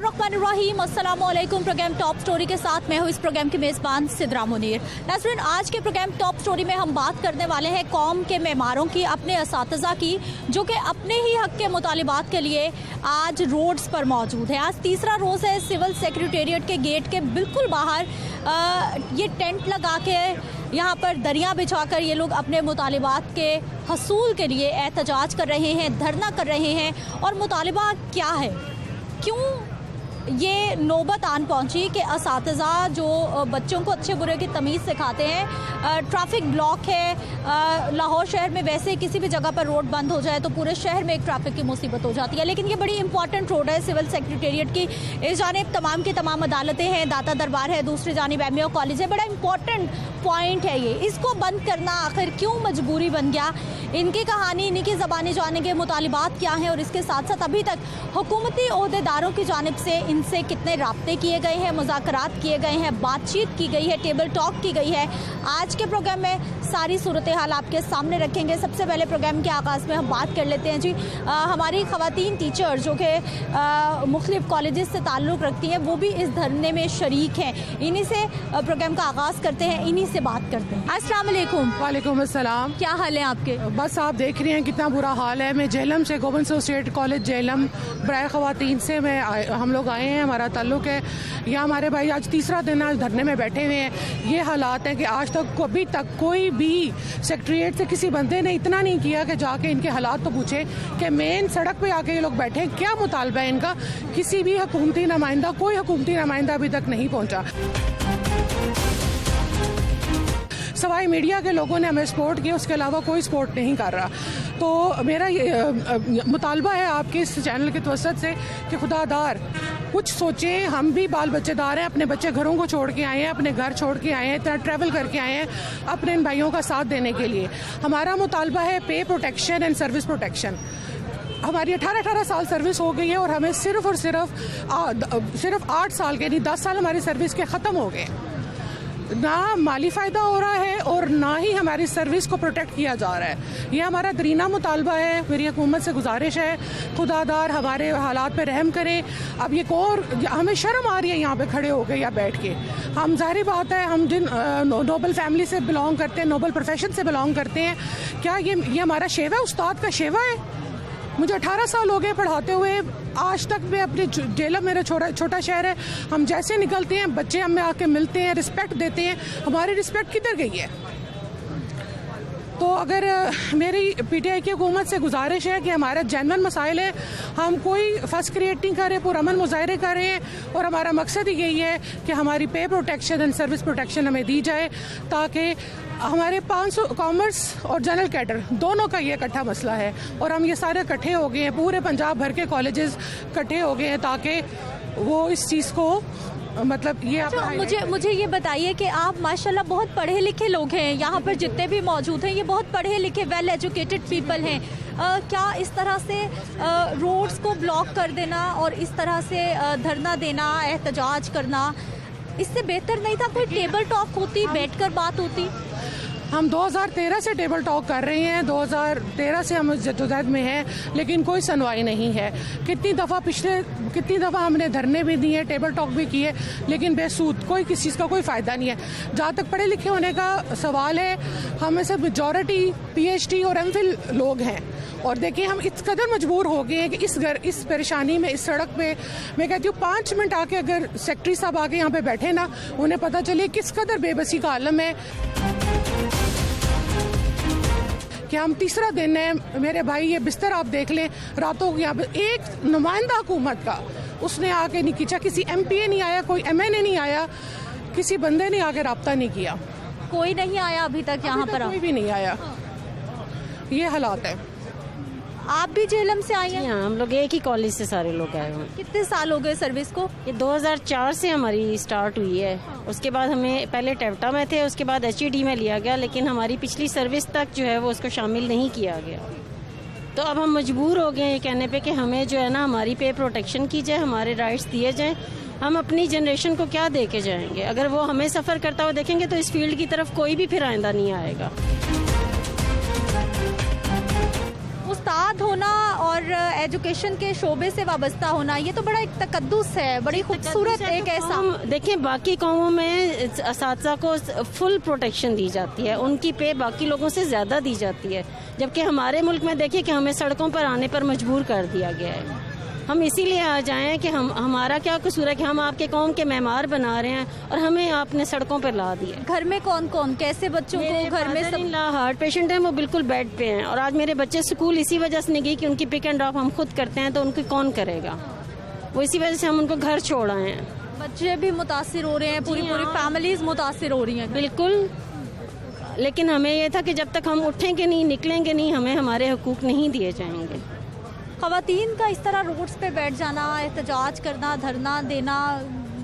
बिस्मिल्लाहिर्रहमानिर्रहीम, अस्सलाम वालेकुम। प्रोग्राम टॉप स्टोरी के साथ मैं हूँ इस प्रोग्राम की मेज़बान सिद्रा मुनीर। नाज़रीन, आज के प्रोग्राम टॉप स्टोरी में हम बात करने वाले हैं कौम के मेमारों की, अपने असातिज़ा की, जो कि अपने ही हक़ के मुतालिबात के लिए आज रोड्स पर मौजूद है। आज तीसरा रोज़ है। सिविल सेक्रेटेरिएट के गेट के बिल्कुल बाहर ये टेंट लगा के यहाँ पर दरिया बिछाकर ये लोग अपने मुतालिबात के हसूल के लिए एहतजाज कर रहे हैं, धरना कर रहे हैं। और मुतालिबा क्या है, क्यों ये नौबत आन पहुंची कि असातिज़ा जो बच्चों को अच्छे बुरे की तमीज़ सिखाते हैं, ट्रैफिक ब्लॉक है। लाहौर शहर में वैसे किसी भी जगह पर रोड बंद हो जाए तो पूरे शहर में एक ट्रैफिक की मुसीबत हो जाती है, लेकिन ये बड़ी इंपॉर्टेंट रोड है सिविल सेक्रेटेरिएट की। इस जानिब तमाम की तमाम अदालतें हैं, दाता दरबार है, दूसरी जानिब एमएओ कॉलेज है। बड़ा इंपॉर्टेंट पॉइंट है ये। इसको बंद करना आखिर क्यों मजबूरी बन गया? इनकी कहानी, इन्हीं की ज़बानी जानेंगे, मुतालिबात क्या हैं और इसके साथ साथ अभी तक हुकूमती ओहदेदारों की जानिब से इनसे कितने राब्ते किए गए हैं, मुज़ाकरात किए गए हैं, बातचीत की गई है, टेबल टॉक की गई है। आज के प्रोग्राम में सारी सूरत हाल आपके सामने रखेंगे। सबसे पहले प्रोग्राम के आगाज़ में हम बात कर लेते हैं जी, हमारी ख़वातीन टीचर जो कि मुख्तलिफ कॉलेजेस से ताल्लुक़ रखती हैं, वो भी इस धरने में शरीक हैं। इन्हीं से प्रोग्राम का आगाज़ करते हैं, इन्हीं से बात करते हैं। अस्सलाम वालेकुम। वालेकुम अस्सलाम। क्या हाल है आपके? बस आप देख रही हैं कितना बुरा हाल है। मैं जेलम से, गोविंद स्टेट कॉलेज जेलम बराए ख़वातीन से हम लोग आए हैं, हमारा ताल्लुक़ है यहाँ। हमारे भाई आज तीसरा दिन आज धरने में बैठे हुए हैं। ये हालात हैं कि आज तक कभी तक कोई भी सेक्रेटेरिएट से किसी बंदे ने इतना नहीं किया कि जाके इनके हालात तो पूछे कि मेन सड़क पे आके ये लोग बैठे हैं, क्या मुतालबा है इनका। किसी भी हुकूमती नुमाइंदा, कोई हुकूमती नुमाइंदा अभी तक नहीं पहुँचा। सवाई मीडिया के लोगों ने हमें सपोर्ट किया, उसके अलावा कोई सपोर्ट नहीं कर रहा। तो मेरा ये मुतालबा है आपके इस चैनल के तवसत से कि खुदादार कुछ सोचें। हम भी बाल बच्चेदार हैं, अपने बच्चे घरों को छोड़ के आए हैं, अपने घर छोड़ के आए हैं, इतना ट्रैवल करके आए हैं अपने इन भाइयों का साथ देने के लिए। हमारा मुतालबा है पे प्रोटेक्शन एंड सर्विस प्रोटेक्शन। हमारी 18 साल सर्विस हो गई है और हमें सिर्फ और सिर्फ 8 साल के नहीं 10 साल हमारी सर्विस के ख़त्म हो गए। ना माली फ़ायदा हो रहा है और ना ही हमारी सर्विस को प्रोटेक्ट किया जा रहा है। ये हमारा दरीना मुतालबा है। मेरी हुकूमत से गुजारिश है, खुदादार हमारे हालात पे रहम करें। अब ये और हमें शर्म आ रही है यहाँ पे खड़े हो गए या बैठ के। हम ज़ाहिर बात है, हम जिन नोबल फैमिली से बिलोंग करते हैं, नोबल प्रोफेशन से बिलोंग करते हैं, क्या ये हमारा शेवा है, उस्ताद का शेवा है? मुझे 18 साल हो गए पढ़ाते हुए, आज तक मैं अपने जेलम मेरा छोटा शहर है, हम जैसे निकलते हैं बच्चे हमें आके मिलते हैं, रिस्पेक्ट देते हैं। हमारी रिस्पेक्ट किधर गई है? तो अगर मेरी पीटीआई की हुकूमत से गुजारिश है कि हमारे जेन्युइन मसाइल है, हम कोई फर्स्ट क्रिएट नहीं कर रहे, पुरअमन मुजाहरे कर रहे हैं और हमारा मकसद ही यही है कि हमारी पे प्रोटेक्शन एंड सर्विस प्रोटेक्शन हमें दी जाए, ताकि हमारे 500 कॉमर्स और जनरल कैडर दोनों का ये इकट्ठा मसला है और हम ये सारे इकट्ठे हो गए हैं, पूरे पंजाब भर के कॉलेजेस इकट्ठे हो गए हैं ताकि वो इस चीज़ को मतलब ये मुझे ये बताइए कि आप माशाल्लाह बहुत पढ़े लिखे लोग हैं, यहाँ पर जितने भी मौजूद हैं ये बहुत पढ़े लिखे वेल एजुकेटेड पीपल हैं। क्या इस तरह से रोड्स को ब्लॉक कर देना और इस तरह से धरना देना, एहतजाज करना, इससे बेहतर नहीं था कोई टेबल टॉक होती, बैठकर बात होती? हम 2013 से टेबल टॉक कर रहे हैं, 2013 से हम जद्दोजहद में हैं, लेकिन कोई सुनवाई नहीं है। कितनी दफ़ा हमने धरने भी दिए, टेबल टॉक भी किए, लेकिन बेसूद, कोई किसी चीज़ का कोई फ़ायदा नहीं है। जहाँ तक पढ़े लिखे होने का सवाल है, हमें से मेजॉरिटी PhD और MPhil लोग हैं और देखिए हम इस कदर मजबूर हो गए हैं कि इस परेशानी में, इस सड़क पे मैं कहती हूँ 5 मिनट आके अगर सेक्रेटरी साहब आके यहाँ पे बैठे ना, उन्हें पता चले किस कदर बेबसी का आलम है कि हम तीसरा दिन है। मेरे भाई ये बिस्तर आप देख लें, रातों को यहाँ पे एक नुमाइंदा हुकूमत का उसने आके नहीं खींचा, किसी MPA नहीं आया, कोई MNA नहीं आया, किसी बंदे ने आके रब्ता नहीं किया, कोई नहीं आया अभी तक यहाँ पर, कोई भी नहीं आया। ये हालात है। आप भी जेलम से आई हैं? हाँ, हम लोग एक ही कॉलेज से सारे लोग आए हुए। कितने साल हो गए सर्विस को? ये 2004 से हमारी स्टार्ट हुई है। उसके बाद हमें पहले टेवटा में थे, उसके बाद HED में लिया गया, लेकिन हमारी पिछली सर्विस तक जो है वो उसको शामिल नहीं किया गया। तो अब हम मजबूर हो गए ये कहने पे कि हमें जो है ना हमारी पे प्रोटेक्शन की जाए, हमारे राइट्स दिए जाएं। हम अपनी जनरेशन को क्या दे के जाएंगे? अगर वो हमें सफ़र करता हुआ देखेंगे तो इस फील्ड की तरफ कोई भी फिर आइंदा नहीं आएगा। उस्ताद होना और एजुकेशन के शोबे से वाबस्ता होना, ये तो बड़ा एक तकद्दुस है, बड़ी खूबसूरत एक ऐसा। देखिए बाकी कौमों में असातिज़ा को फुल प्रोटेक्शन दी जाती है, उनकी पे बाकी लोगों से ज़्यादा दी जाती है, जबकि हमारे मुल्क में देखिए कि हमें सड़कों पर आने पर मजबूर कर दिया गया है। हम इसीलिए आ जाएं कि हमारा क्या कसूर है कि हम आपके कौम के मेहमान बना रहे हैं और हमें आपने सड़कों पर ला दिया। घर में कौन कौन, कैसे बच्चों को घर में सब? हार्ट पेशेंट हैं, वो बिल्कुल बेड पे हैं, और आज मेरे बच्चे स्कूल इसी वजह से नहीं गई कि उनकी पिक एंड ड्रॉप हम खुद करते हैं, तो उनकी कौन करेगा, वो इसी वजह से हम उनको घर छोड़ आए हैं। बच्चे भी मुतासिर हो रहे हैं, पूरी फैमिलीज मुतासिर हो रही हैं। बिल्कुल, लेकिन हमें ये था कि जब तक हम उठेंगे नहीं, निकलेंगे नहीं, हमें हमारे हकूक नहीं दिए जाएंगे। खवातीन का इस तरह रोड्स पे बैठ जाना, एहतजाज करना, धरना देना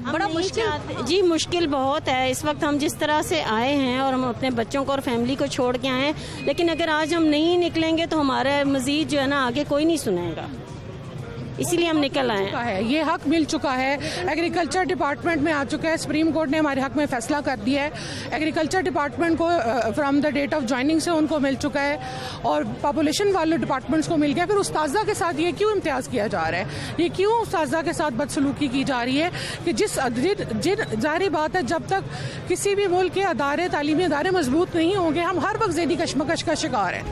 बड़ा मुश्किल। जी मुश्किल बहुत है। इस वक्त हम जिस तरह से आए हैं और हम अपने बच्चों को और फैमिली को छोड़ के आए हैं, लेकिन अगर आज हम नहीं निकलेंगे तो हमारा मजीद जो है ना आगे कोई नहीं सुनेगा, इसीलिए हम निकल आए हैं। ये हक मिल चुका है, एग्रीकल्चर डिपार्टमेंट में आ चुका है, सुप्रीम कोर्ट ने हमारे हक में फैसला कर दिया है। एग्रीकल्चर डिपार्टमेंट को from the date of joining से उनको मिल चुका है और पॉपुलेशन वाले डिपार्टमेंट्स को मिल गया। फिर उस्ताज़ा के साथ ये क्यों इम्तियाज़ किया जा रहा है, ये क्यों उस्ताज़ा के साथ बदसलूकी की जा रही है कि जिन जाहिर बात है जब तक किसी भी मुल्क के अदारे, तालीमी अदारे मजबूत नहीं होंगे, हम हर वक्त ज़हनी कशमकश का शिकार हैं।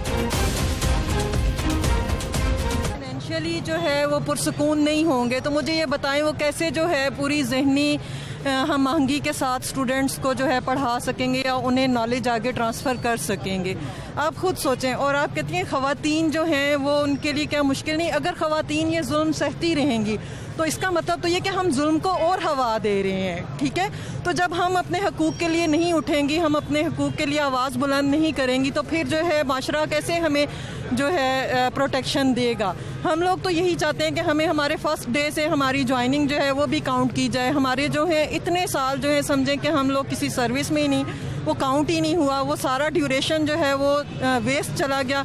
फाइनेंशियली जो है वो पुरसकून नहीं होंगे, तो मुझे ये बताएं वो कैसे जो है पूरी जहनी हम महंगी के साथ स्टूडेंट्स को जो है पढ़ा सकेंगे या उन्हें नॉलेज आगे ट्रांसफ़र कर सकेंगे। आप खुद सोचें। और आप कहती हैं ख़वातीन जो हैं वो उनके लिए क्या मुश्किल नहीं। अगर ख़वातीन ये जुल्म सहती रहेंगी तो इसका मतलब तो ये कि हम जुल्म को और हवा दे रहे हैं, ठीक है। तो जब हम अपने हकूक़ के लिए नहीं उठेंगी, हम अपने हकूक़ के लिए आवाज़ बुलंद नहीं करेंगी, तो फिर जो है माशरा कैसे हमें जो है प्रोटेक्शन देगा। हम लोग तो यही चाहते हैं कि हमें हमारे फर्स्ट डे से हमारी ज्वाइनिंग जो है वो भी काउंट की जाए। हमारे जो है इतने साल जो है समझें कि हम लोग किसी सर्विस में ही नहीं, वो काउंट ही नहीं हुआ, वो सारा ड्यूरेशन जो है वो वेस्ट चला गया।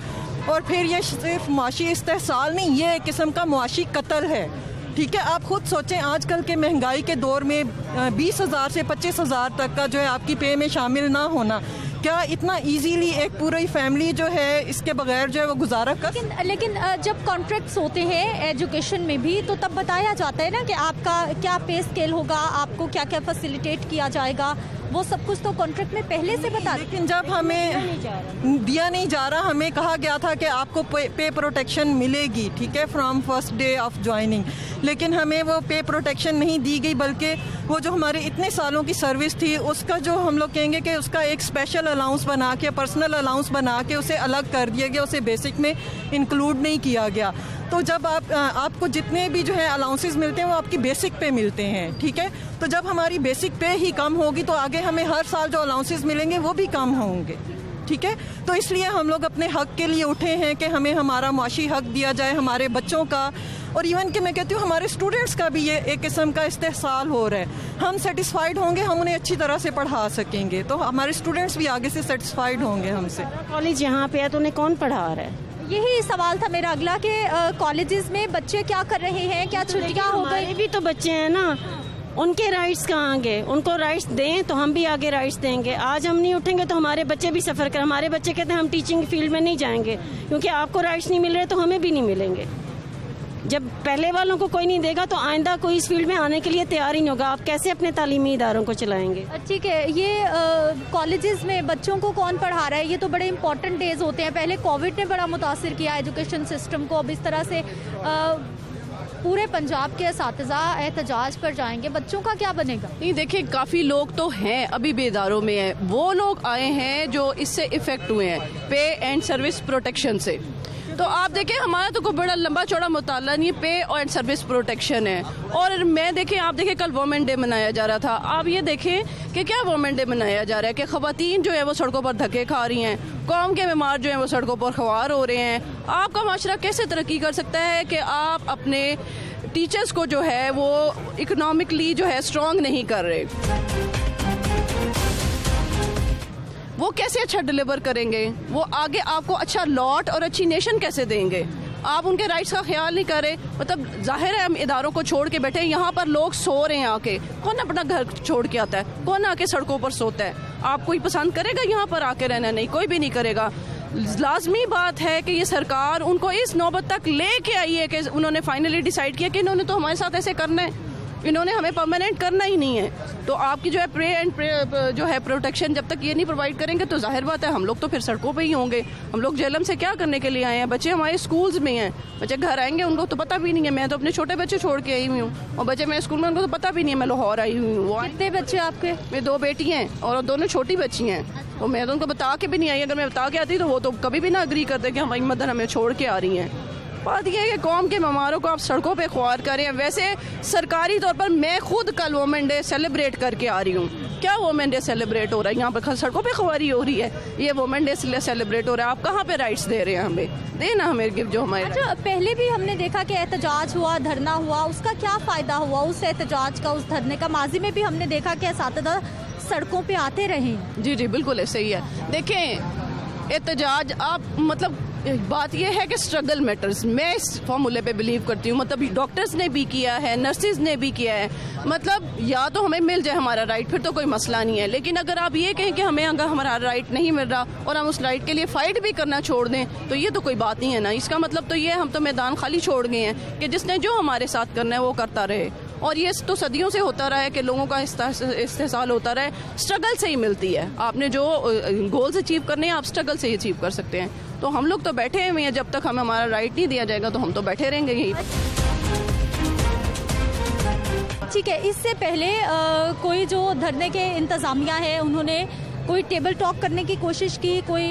और फिर ये सिर्फ मुआशी इस्तेहसाल नहीं, ये एक किस्म का मुआशी कत्ल है, ठीक है। आप खुद सोचें आजकल के महंगाई के दौर में 20,000 से 25,000 तक का जो है आपकी पे में शामिल ना होना, क्या इतना इजीली एक पूरी फैमिली जो है इसके बगैर जो है वो गुजारा कर। लेकिन जब कॉन्ट्रैक्ट्स होते हैं एजुकेशन में भी तो तब बताया जाता है ना कि आपका क्या पे स्केल होगा, आपको क्या क्या फैसिलिटेट किया जाएगा, वो सब कुछ तो कॉन्ट्रैक्ट में पहले से बता। लेकिन जब हमें दिया नहीं जा रहा, हमें कहा गया था कि आपको पे प्रोटेक्शन मिलेगी, ठीक है, from first day of joining, लेकिन हमें वो पे प्रोटेक्शन नहीं दी गई, बल्कि वो जो हमारे इतने सालों की सर्विस थी उसका जो हम लोग कहेंगे कि उसका एक स्पेशल अलाउंस बना के, पर्सनल अलाउंस बना के उसे अलग कर दिया गया, उसे बेसिक में इंक्लूड नहीं किया गया। तो जब आपको जितने भी जो है अलाउंसेस मिलते हैं वो आपकी बेसिक पे मिलते हैं, ठीक है। तो जब हमारी बेसिक पे ही कम होगी तो आगे हमें हर साल जो अलाउंसेस मिलेंगे वो भी कम होंगे, ठीक है। तो इसलिए हम लोग अपने हक के लिए उठे हैं कि हमें हमारा मुआशी हक दिया जाए, हमारे बच्चों का, और इवन कि मैं कहती हूँ हमारे स्टूडेंट्स का भी ये एक किस्म का इस्तेहसाल हो रहा है। हम सेटिस्फाइड होंगे, हम उन्हें अच्छी तरह से पढ़ा सकेंगे, तो हमारे स्टूडेंट्स भी आगे से सेटिस्फाइड होंगे हमसे। कॉलेज यहाँ पे है तो उन्हें कौन पढ़ा रहा है? यही सवाल था मेरा अगला कि कॉलेजेस में बच्चे क्या कर रहे हैं, क्या छुट्टियाँ हो गई? भी तो बच्चे हैं ना, उनके राइट्स कहाँ गए? उनको राइट्स दें तो हम भी आगे राइट्स देंगे। आज हम नहीं उठेंगे तो हमारे बच्चे भी सफ़र कर, हमारे बच्चे कहते हैं हम टीचिंग फील्ड में नहीं जाएंगे क्योंकि आपको राइट्स नहीं मिल रहे तो हमें भी नहीं मिलेंगे। जब पहले वालों को कोई नहीं देगा तो आइंदा कोई इस फील्ड में आने के लिए तैयार ही नहीं होगा। आप कैसे अपने तालीमी इदारों को चलाएंगे? ठीक है, ये कॉलेजेस में बच्चों को कौन पढ़ा रहा है? ये तो बड़े इंपॉर्टेंट डेज होते हैं। पहले कोविड ने बड़ा मुतासिर किया एजुकेशन सिस्टम को। अब इस तरह से पूरे पंजाब के असातिज़ा एहतजाज पर जाएंगे, बच्चों का क्या बनेगा? नहीं देखिए, काफ़ी लोग तो हैं अभी भी इदारों में हैं, वो लोग आए हैं जो इससे इफ़ेक्ट हुए हैं पे एंड सर्विस प्रोटेक्शन से। तो आप देखें हमारा तो कोई बड़ा लंबा चौड़ा मुताला नहीं, पे और सर्विस प्रोटेक्शन है। और मैं देखें, आप देखें कल वुमेन डे मनाया जा रहा था, आप ये देखें कि क्या वुमेन डे मनाया जा रहा है कि ख़वातीन जो है वो सड़कों पर धक्के खा रही हैं, कौम के बीमार जो हैं वो सड़कों पर ख्वार हो रहे हैं। आपका माशरा कैसे तरक्की कर सकता है कि आप अपने टीचर्स को जो है वो इकोनॉमिकली जो है स्ट्रॉन्ग नहीं कर रहे? वो कैसे अच्छा डिलीवर करेंगे? वो आगे आपको अच्छा लॉट और अच्छी नेशन कैसे देंगे? आप उनके राइट्स का ख्याल नहीं कर रहे। मतलब जाहिर है हम इदारों को छोड़ के बैठे, यहाँ पर लोग सो रहे हैं आके। कौन अपना घर छोड़ के आता है? कौन आके सड़कों पर सोता है? आप कोई पसंद करेगा यहाँ पर आके रहना? नहीं, कोई भी नहीं करेगा। लाजमी बात है कि ये सरकार उनको इस नौबत तक लेके आई है कि उन्होंने फाइनली डिसाइड किया कि इन्होंने तो हमारे साथ ऐसे करना है, इन्होंने हमें परमानेंट करना ही नहीं है। तो आपकी जो है जो है प्रोटेक्शन जब तक ये नहीं प्रोवाइड करेंगे तो जाहिर बात है हम लोग तो फिर सड़कों पे ही होंगे। हम लोग जेलम से क्या करने के लिए आए हैं? बच्चे हमारे स्कूल्स में हैं, बच्चे घर आएंगे उनको तो पता भी नहीं है। मैं तो अपने छोटे बच्चे छोड़ के आई हुई हूँ और बच्चे मेरे स्कूल में उनको तो पता भी नहीं है मैं लाहौर आई हुई हूँ। कितने बच्चे आपके? मेरी 2 बेटी हैं और दोनों छोटी बच्ची हैं। तो मैं तो उनको बता के भी नहीं आई, अगर मैं बता के आती तो वो तो कभी भी ना अग्री करते कि हमारी मदर हमें छोड़ के आ रही हैं। बात यह है कि कौम के मेहमानों को आप सड़कों पे ख्वार करें। वैसे सरकारी तौर पर मैं खुद कल वोमेन डे सेलिब्रेट करके आ रही हूँ। क्या वोमेन डे सेलिब्रेट हो रहा है? यहाँ पे सड़कों पे ख्वारी हो रही है, ये वोमेन डे सेलिब्रेट हो रहा है। आप कहाँ पे राइट्स दे रहे हैं? हमें देना हमें गिफ्ट जो हमारे। अच्छा, पहले भी हमने देखा कि एहतजाज हुआ, धरना हुआ, उसका क्या फ़ायदा हुआ उस एहतजाज का, उस धरने का? माजी में भी हमने देखा कि असातिज़ा सड़कों पे आते रहे। जी जी बिल्कुल ऐसे ही है। देखें एहतजाज आप मतलब बात यह है कि स्ट्रगल मैटर्स, मैं इस फॉर्मूले पे बिलीव करती हूँ। मतलब डॉक्टर्स ने भी किया है, नर्सिस ने भी किया है। मतलब या तो हमें मिल जाए हमारा राइट फिर तो कोई मसला नहीं है, लेकिन अगर आप ये कहें कि हमें अगर हमारा राइट नहीं मिल रहा और हम उस राइट के लिए फाइट भी करना छोड़ दें तो ये तो कोई बात नहीं है ना। इसका मतलब तो ये हम तो मैदान खाली छोड़ गए हैं कि जिसने जो हमारे साथ करना है वो करता रहे। और ये तो सदियों से होता रहा है कि लोगों का इस्तेसाल होता रहा है। स्ट्रगल से ही मिलती है। आपने जो गोल्स अचीव करने हैं आप स्ट्रगल से ही अचीव कर सकते हैं। तो हम लोग तो बैठे हुए हैं, जब तक हमें हमारा राइट नहीं दिया जाएगा तो हम तो बैठे रहेंगे यही। ठीक है, इससे पहले कोई जो धरने के इंतज़ामिया है उन्होंने कोई टेबल टॉक करने की कोशिश की? कोई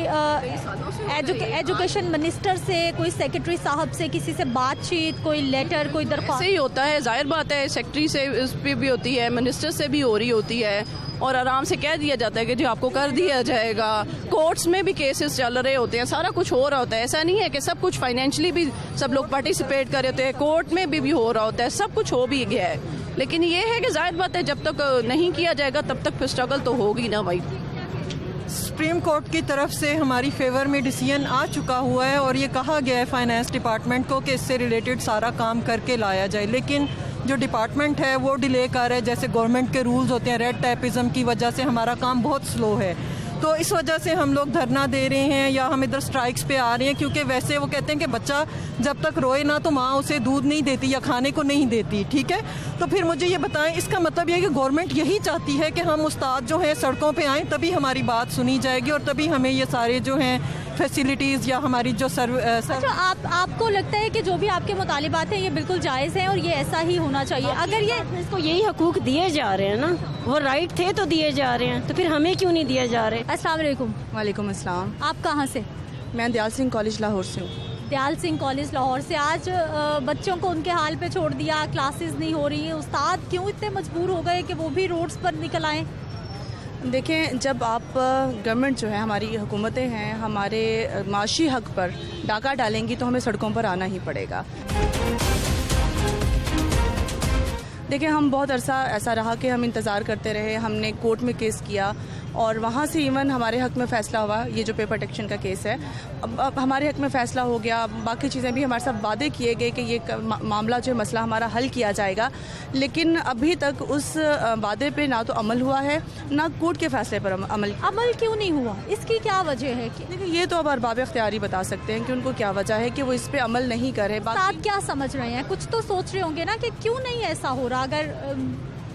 एजुकेशन मिनिस्टर से, कोई सेक्रेटरी साहब से किसी से बातचीत, कोई लेटर, कोई दरख्वास्त? ऐसे ही होता है, जाहिर बात है। सेक्रेटरी से इस पे भी होती है, मिनिस्टर से भी हो रही होती है और आराम से कह दिया जाता है कि जी आपको कर दिया जाएगा। कोर्ट्स में भी केसेस चल रहे होते हैं, सारा कुछ हो रहा होता है। ऐसा नहीं है कि सब कुछ फाइनेंशियली भी सब लोग पार्टिसिपेट कर रहे होते हैं, कोर्ट में भी हो रहा होता है, सब कुछ हो भी गया है। लेकिन ये है कि जाहिर बात है जब तक नहीं किया जाएगा तब तक फिर स्ट्रगल तो होगी ना भाई। सुप्रीम कोर्ट की तरफ से हमारी फेवर में डिसीजन आ चुका हुआ है और ये कहा गया है फाइनेंस डिपार्टमेंट को कि इससे रिलेटेड सारा काम करके लाया जाए, लेकिन जो डिपार्टमेंट है वो डिले कर रहा है। जैसे गवर्नमेंट के रूल्स होते हैं, रेड टैपिज्म की वजह से हमारा काम बहुत स्लो है। तो इस वजह से हम लोग धरना दे रहे हैं या हम इधर स्ट्राइक्स पे आ रहे हैं, क्योंकि वैसे वो कहते हैं कि बच्चा जब तक रोए ना तो माँ उसे दूध नहीं देती या खाने को नहीं देती। ठीक है, तो फिर मुझे ये बताएं, इसका मतलब ये है कि गवर्नमेंट यही चाहती है कि हम उस्ताद जो हैं सड़कों पे आएँ, तभी हमारी बात सुनी जाएगी और तभी हमें ये सारे जो हैं फैसिलिटीज़ या हमारी जो अच्छा, आपको लगता है कि जो भी आपके मुतालिबात हैं ये बिल्कुल जायज़ हैं और ये ऐसा ही होना चाहिए? अगर ये इसको यही हकूक दिए जा रहे हैं ना, वो राइट थे तो दिए जा रहे हैं, तो फिर हमें क्यों नहीं दिए जा रहे? अस्सलाम वालेकुम। वालेकुम अस्सलाम। आप कहाँ से? मैं दयाल सिंह कॉलेज लाहौर से हूँ। दयाल सिंह कॉलेज लाहौर से। आज बच्चों को उनके हाल पे छोड़ दिया, क्लासेस नहीं हो रही हैं, उस्ताद क्यों इतने मजबूर हो गए कि वो भी रोड्स पर निकल आएँ? देखें, जब आप गवर्नमेंट जो है, हमारी हुकूमतें हैं, हमारे माशी हक पर डाका डालेंगी तो हमें सड़कों पर आना ही पड़ेगा। देखिए, हम बहुत अरसा ऐसा रहा कि हम इंतज़ार करते रहे, हमने कोर्ट में केस किया और वहाँ से इवन हमारे हक में फ़ैसला हुआ। ये जो पेपर प्रोटेक्शन का केस है, अब हमारे हक में फ़ैसला हो गया। बाकी चीज़ें भी हमारे साथ वादे किए गए कि ये मामला जो है, मसला हमारा हल किया जाएगा, लेकिन अभी तक उस वादे पे ना तो अमल हुआ है ना कोर्ट के फ़ैसले पर अमल क्यों नहीं हुआ? इसकी क्या वजह है? देखिए, ये तो अब अरबाब इख्तियारी बता सकते हैं कि उनको क्या वजह है कि वो इस पर अमल नहीं कर रहे। आप क्या समझ रहे हैं? कुछ तो सोच रहे होंगे ना कि क्यों नहीं ऐसा हो रहा? अगर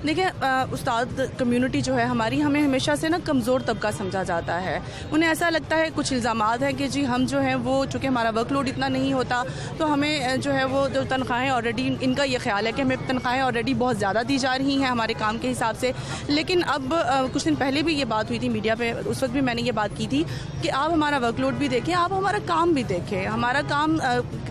देखिए, उस्ताद कम्युनिटी जो है हमारी, हमें हमेशा से ना कमज़ोर तबका समझा जाता है। उन्हें ऐसा लगता है, कुछ इल्ज़ामात हैं कि जी हम जो हैं वो, चूँकि हमारा वर्कलोड इतना नहीं होता तो हमें जो है वो जो तनख्वाहें ऑलरेडी, इनका ये ख्याल है कि हमें तनख्वाहें ऑलरेडी बहुत ज़्यादा दी जा रही हैं हमारे काम के हिसाब से। लेकिन अब कुछ दिन पहले भी ये बात हुई थी मीडिया पे, उस वक्त भी मैंने ये बात की थी कि आप हमारा वर्कलोड भी देखें, आप हमारा काम भी देखें। हमारा काम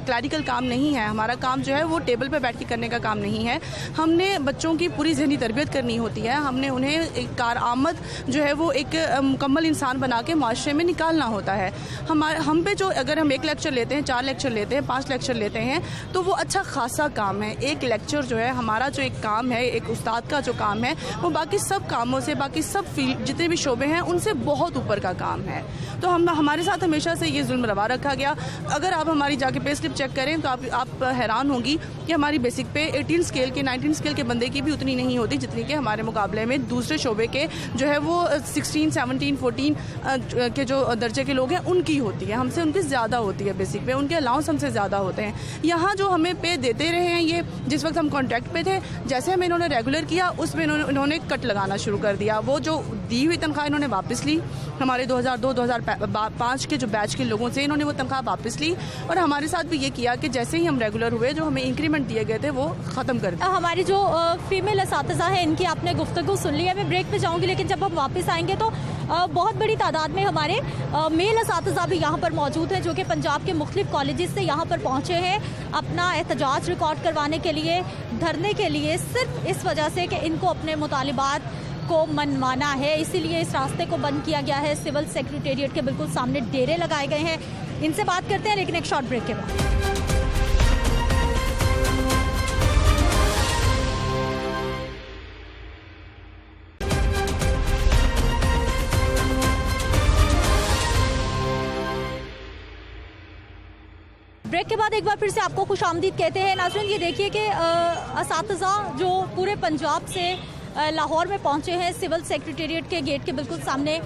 क्लैरिकल काम नहीं है, हमारा काम जो है वो टेबल पर बैठ के करने का काम नहीं है। हमने बच्चों की पूरी ज़हनी तरबियत करनी होती है, हमने उन्हें एक कारआमद जो है वो एक मुकम्मल इंसान बना के माशरे में निकालना होता है। हम पे जो, अगर हम एक लेक्चर लेते हैं, 4 लेक्चर लेते हैं, 5 लेक्चर लेते हैं, तो वो अच्छा खासा काम है। एक लेक्चर जो है, हमारा जो एक काम है, एक उस्ताद का जो काम है, वो बाकी सब कामों से, बाकी सब फील्ड जितने भी शोबे हैं उनसे बहुत ऊपर का काम है। तो हमारे साथ हमेशा से ये जुल्म रवा रखा गया। अगर आप हमारी जाके पे स्लिप चेक करें तो आप हैरान होंगी कि हमारी बेसिक पे 18 स्केल के, 19 स्केल के बंदे की भी उतनी नहीं होती होती जितनी कि हमारे मुकाबले में दूसरे शोबे के जो है वो 16, 17, 14 के जो दर्जे के लोग हैं उनकी होती है, हमसे उनकी ज़्यादा होती है बेसिक पे, उनके अलाउंस हमसे ज़्यादा होते हैं। यहाँ जो हमें पे देते रहे हैं, ये जिस वक्त हम कॉन्ट्रैक्ट पे थे, जैसे हमें इन्होंने रेगुलर किया उसमें इन्होंने कट लगाना शुरू कर दिया। वो जो दी हुई तनख्वाह इन्होंने वापस ली, हमारे 2002-2005 के जो बैच के लोगों से इन्होंने वो तनख्वाह वापस ली, और हमारे साथ भी ये किया कि जैसे ही हम रेगुलर हुए जो हमें इंक्रीमेंट दिए गए थे वो ख़त्म कर दिया। हमारी जो फीमेल असातिज़ा है इनकी आपने गुफ्तगू सुन ली है, मैं ब्रेक पे जाऊंगी, लेकिन जब हम वापस आएंगे तो बहुत बड़ी तादाद में हमारे मेल असातिज़ा भी यहाँ पर मौजूद हैं जो कि पंजाब के मुख्तलिफ कॉलेजेस से यहाँ पर पहुँचे हैं अपना एहतजाज रिकॉर्ड करवाने के लिए, धरने के लिए, सिर्फ इस वजह से कि इनको अपने मुतालिबात को मनवाना है। इसीलिए इस रास्ते को बंद किया गया है। सिविल सेक्रेटेरिएट के बिल्कुल सामने डेरे लगाए गए हैं। इनसे बात करते हैं लेकिन एक शॉर्ट ब्रेक के बाद। ब्रेक के बाद एक बार फिर से आपको खुशामदीद कहते हैं। नाज़रीन, ये देखिए कि असातिज़ा जो पूरे पंजाब से लाहौर में पहुंचे हैं, सिविल सेक्रेटेरिएट के गेट के बिल्कुल सामने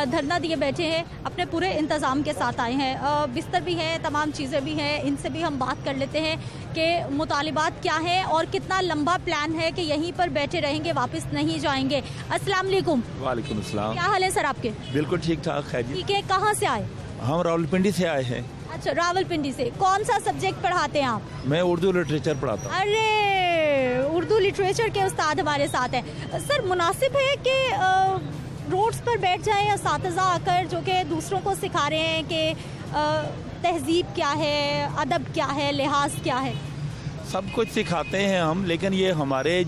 धरना दिए बैठे हैं, अपने पूरे इंतज़ाम के साथ आए हैं। बिस्तर भी हैं, तमाम चीज़ें भी हैं, इनसे भी हम बात कर लेते हैं कि मुतालिबात क्या हैं और कितना लंबा प्लान है कि यहीं पर बैठे रहेंगे, वापस नहीं जाएंगे। अस्सलाम वालेकुम। वालेकुम अस्सलाम। क्या हाल है सर आपके? बिल्कुल ठीक ठाक है जी। ठीक है, कहाँ से आए? हम रावलपिंडी से आए हैं। अच्छा, रावलपिंडी से। कौन सा सब्जेक्ट पढ़ाते हैं आप? मैं उर्दू लिटरेचर पढ़ाता हूँ। अरे, उर्दू लिटरेचर के उस्ताद हमारे साथ हैं। सर, मुनासिब है कि रोड्स पर बैठ जाएं असातिज़ा आकर जो कि दूसरों को सिखा रहे हैं कि तहजीब क्या है, अदब क्या है, लिहाज क्या है? सब कुछ सिखाते हैं हम, लेकिन ये हमारे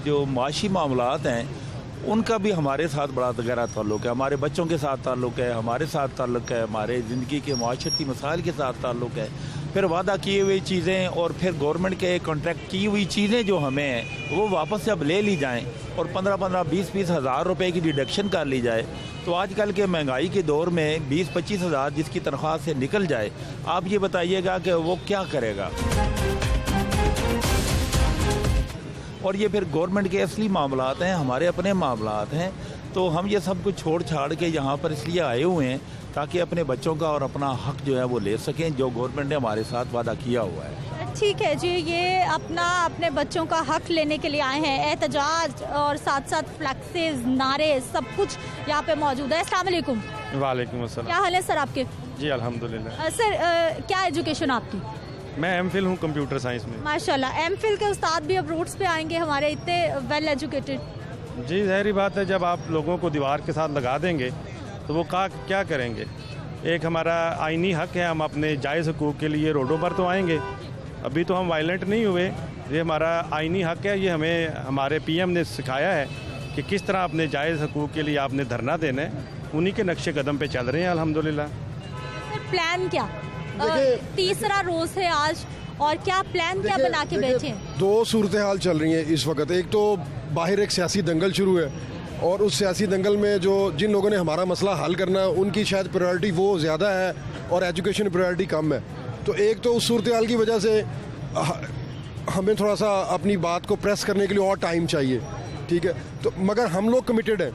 जो माशी मामलात हैं उनका भी हमारे साथ बड़ा गहरा ताल्लुक़ है। हमारे बच्चों के साथ ताल्लुक़ है, हमारे साथ ताल्लुक़ है, हमारे ज़िंदगी के माशरती मसाइल के साथ ताल्लुक़ है। फिर वादा किए हुई चीज़ें और फिर गवर्नमेंट के कॉन्ट्रैक्ट की हुई चीज़ें जो हमें हैं वो वापस जब ले ली जाएं और 15-15, 20-20 हज़ार रुपये की डिडक्शन कर ली जाए, तो आजकल के महंगाई के दौर में 20-25 हज़ार जिसकी तनख्वाह से निकल जाए, आप ये बताइएगा कि वो क्या करेगा। और ये फिर गवर्नमेंट के असली मामलात हैं, हमारे अपने मामलात हैं, तो हम ये सब कुछ छोड़ छाड़ के यहाँ पर इसलिए आए हुए हैं ताकि अपने बच्चों का और अपना हक जो है वो ले सकें, जो गवर्नमेंट ने हमारे साथ वादा किया हुआ है। ठीक है जी, ये अपने बच्चों का हक लेने के लिए आए हैं। एहतजाज और साथ साथ फ्लैक्सेस, नारे, सब कुछ यहाँ पे मौजूद है। अस्सलाम वालेकुम। वालेकुम अस्सलाम। क्या हाल है सर आपके? जी अल्हम्दुलिल्लाह। सर, क्या एजुकेशन आपकी? मैं एमफिल हूँ कंप्यूटर साइंस में। माशाल्लाह, एमफिल के उस्ताद भी अब रूट्स पे आएंगे हमारे, इतने वेल एजुकेटेड। जी ज़ाहिर बात है, जब आप लोगों को दीवार के साथ लगा देंगे तो वो क्या करेंगे। एक हमारा आईनी हक है, हम अपने जायज़ हकूक़ के लिए रोडों पर तो आएंगे। अभी तो हम वायलेंट नहीं हुए, ये हमारा आईनी हक है। ये हमें हमारे पीएम ने सिखाया है कि किस तरह अपने जायज़ हकूक़ के लिए आपने धरना देना है, उन्हीं के नक्शे कदम पे चल रहे हैं अल्हम्दुलिल्लाह। सर, प्लान क्या? तीसरा रोज़ है आज, और क्या प्लान क्या बना के बैठे हैं? दो सूरत हाल चल रही हैं इस वक्त। एक तो बाहर एक सियासी दंगल शुरू है, और उस सियासी दंगल में जिन लोगों ने हमारा मसला हल करना है उनकी शायद प्रायोरिटी वो ज़्यादा है और एजुकेशन प्रायोरिटी कम है। तो एक तो उस सूरत हाल की वजह से हमें थोड़ा सा अपनी बात को प्रेस करने के लिए और टाइम चाहिए, ठीक है। तो मगर हम लोग कमिटेड हैं।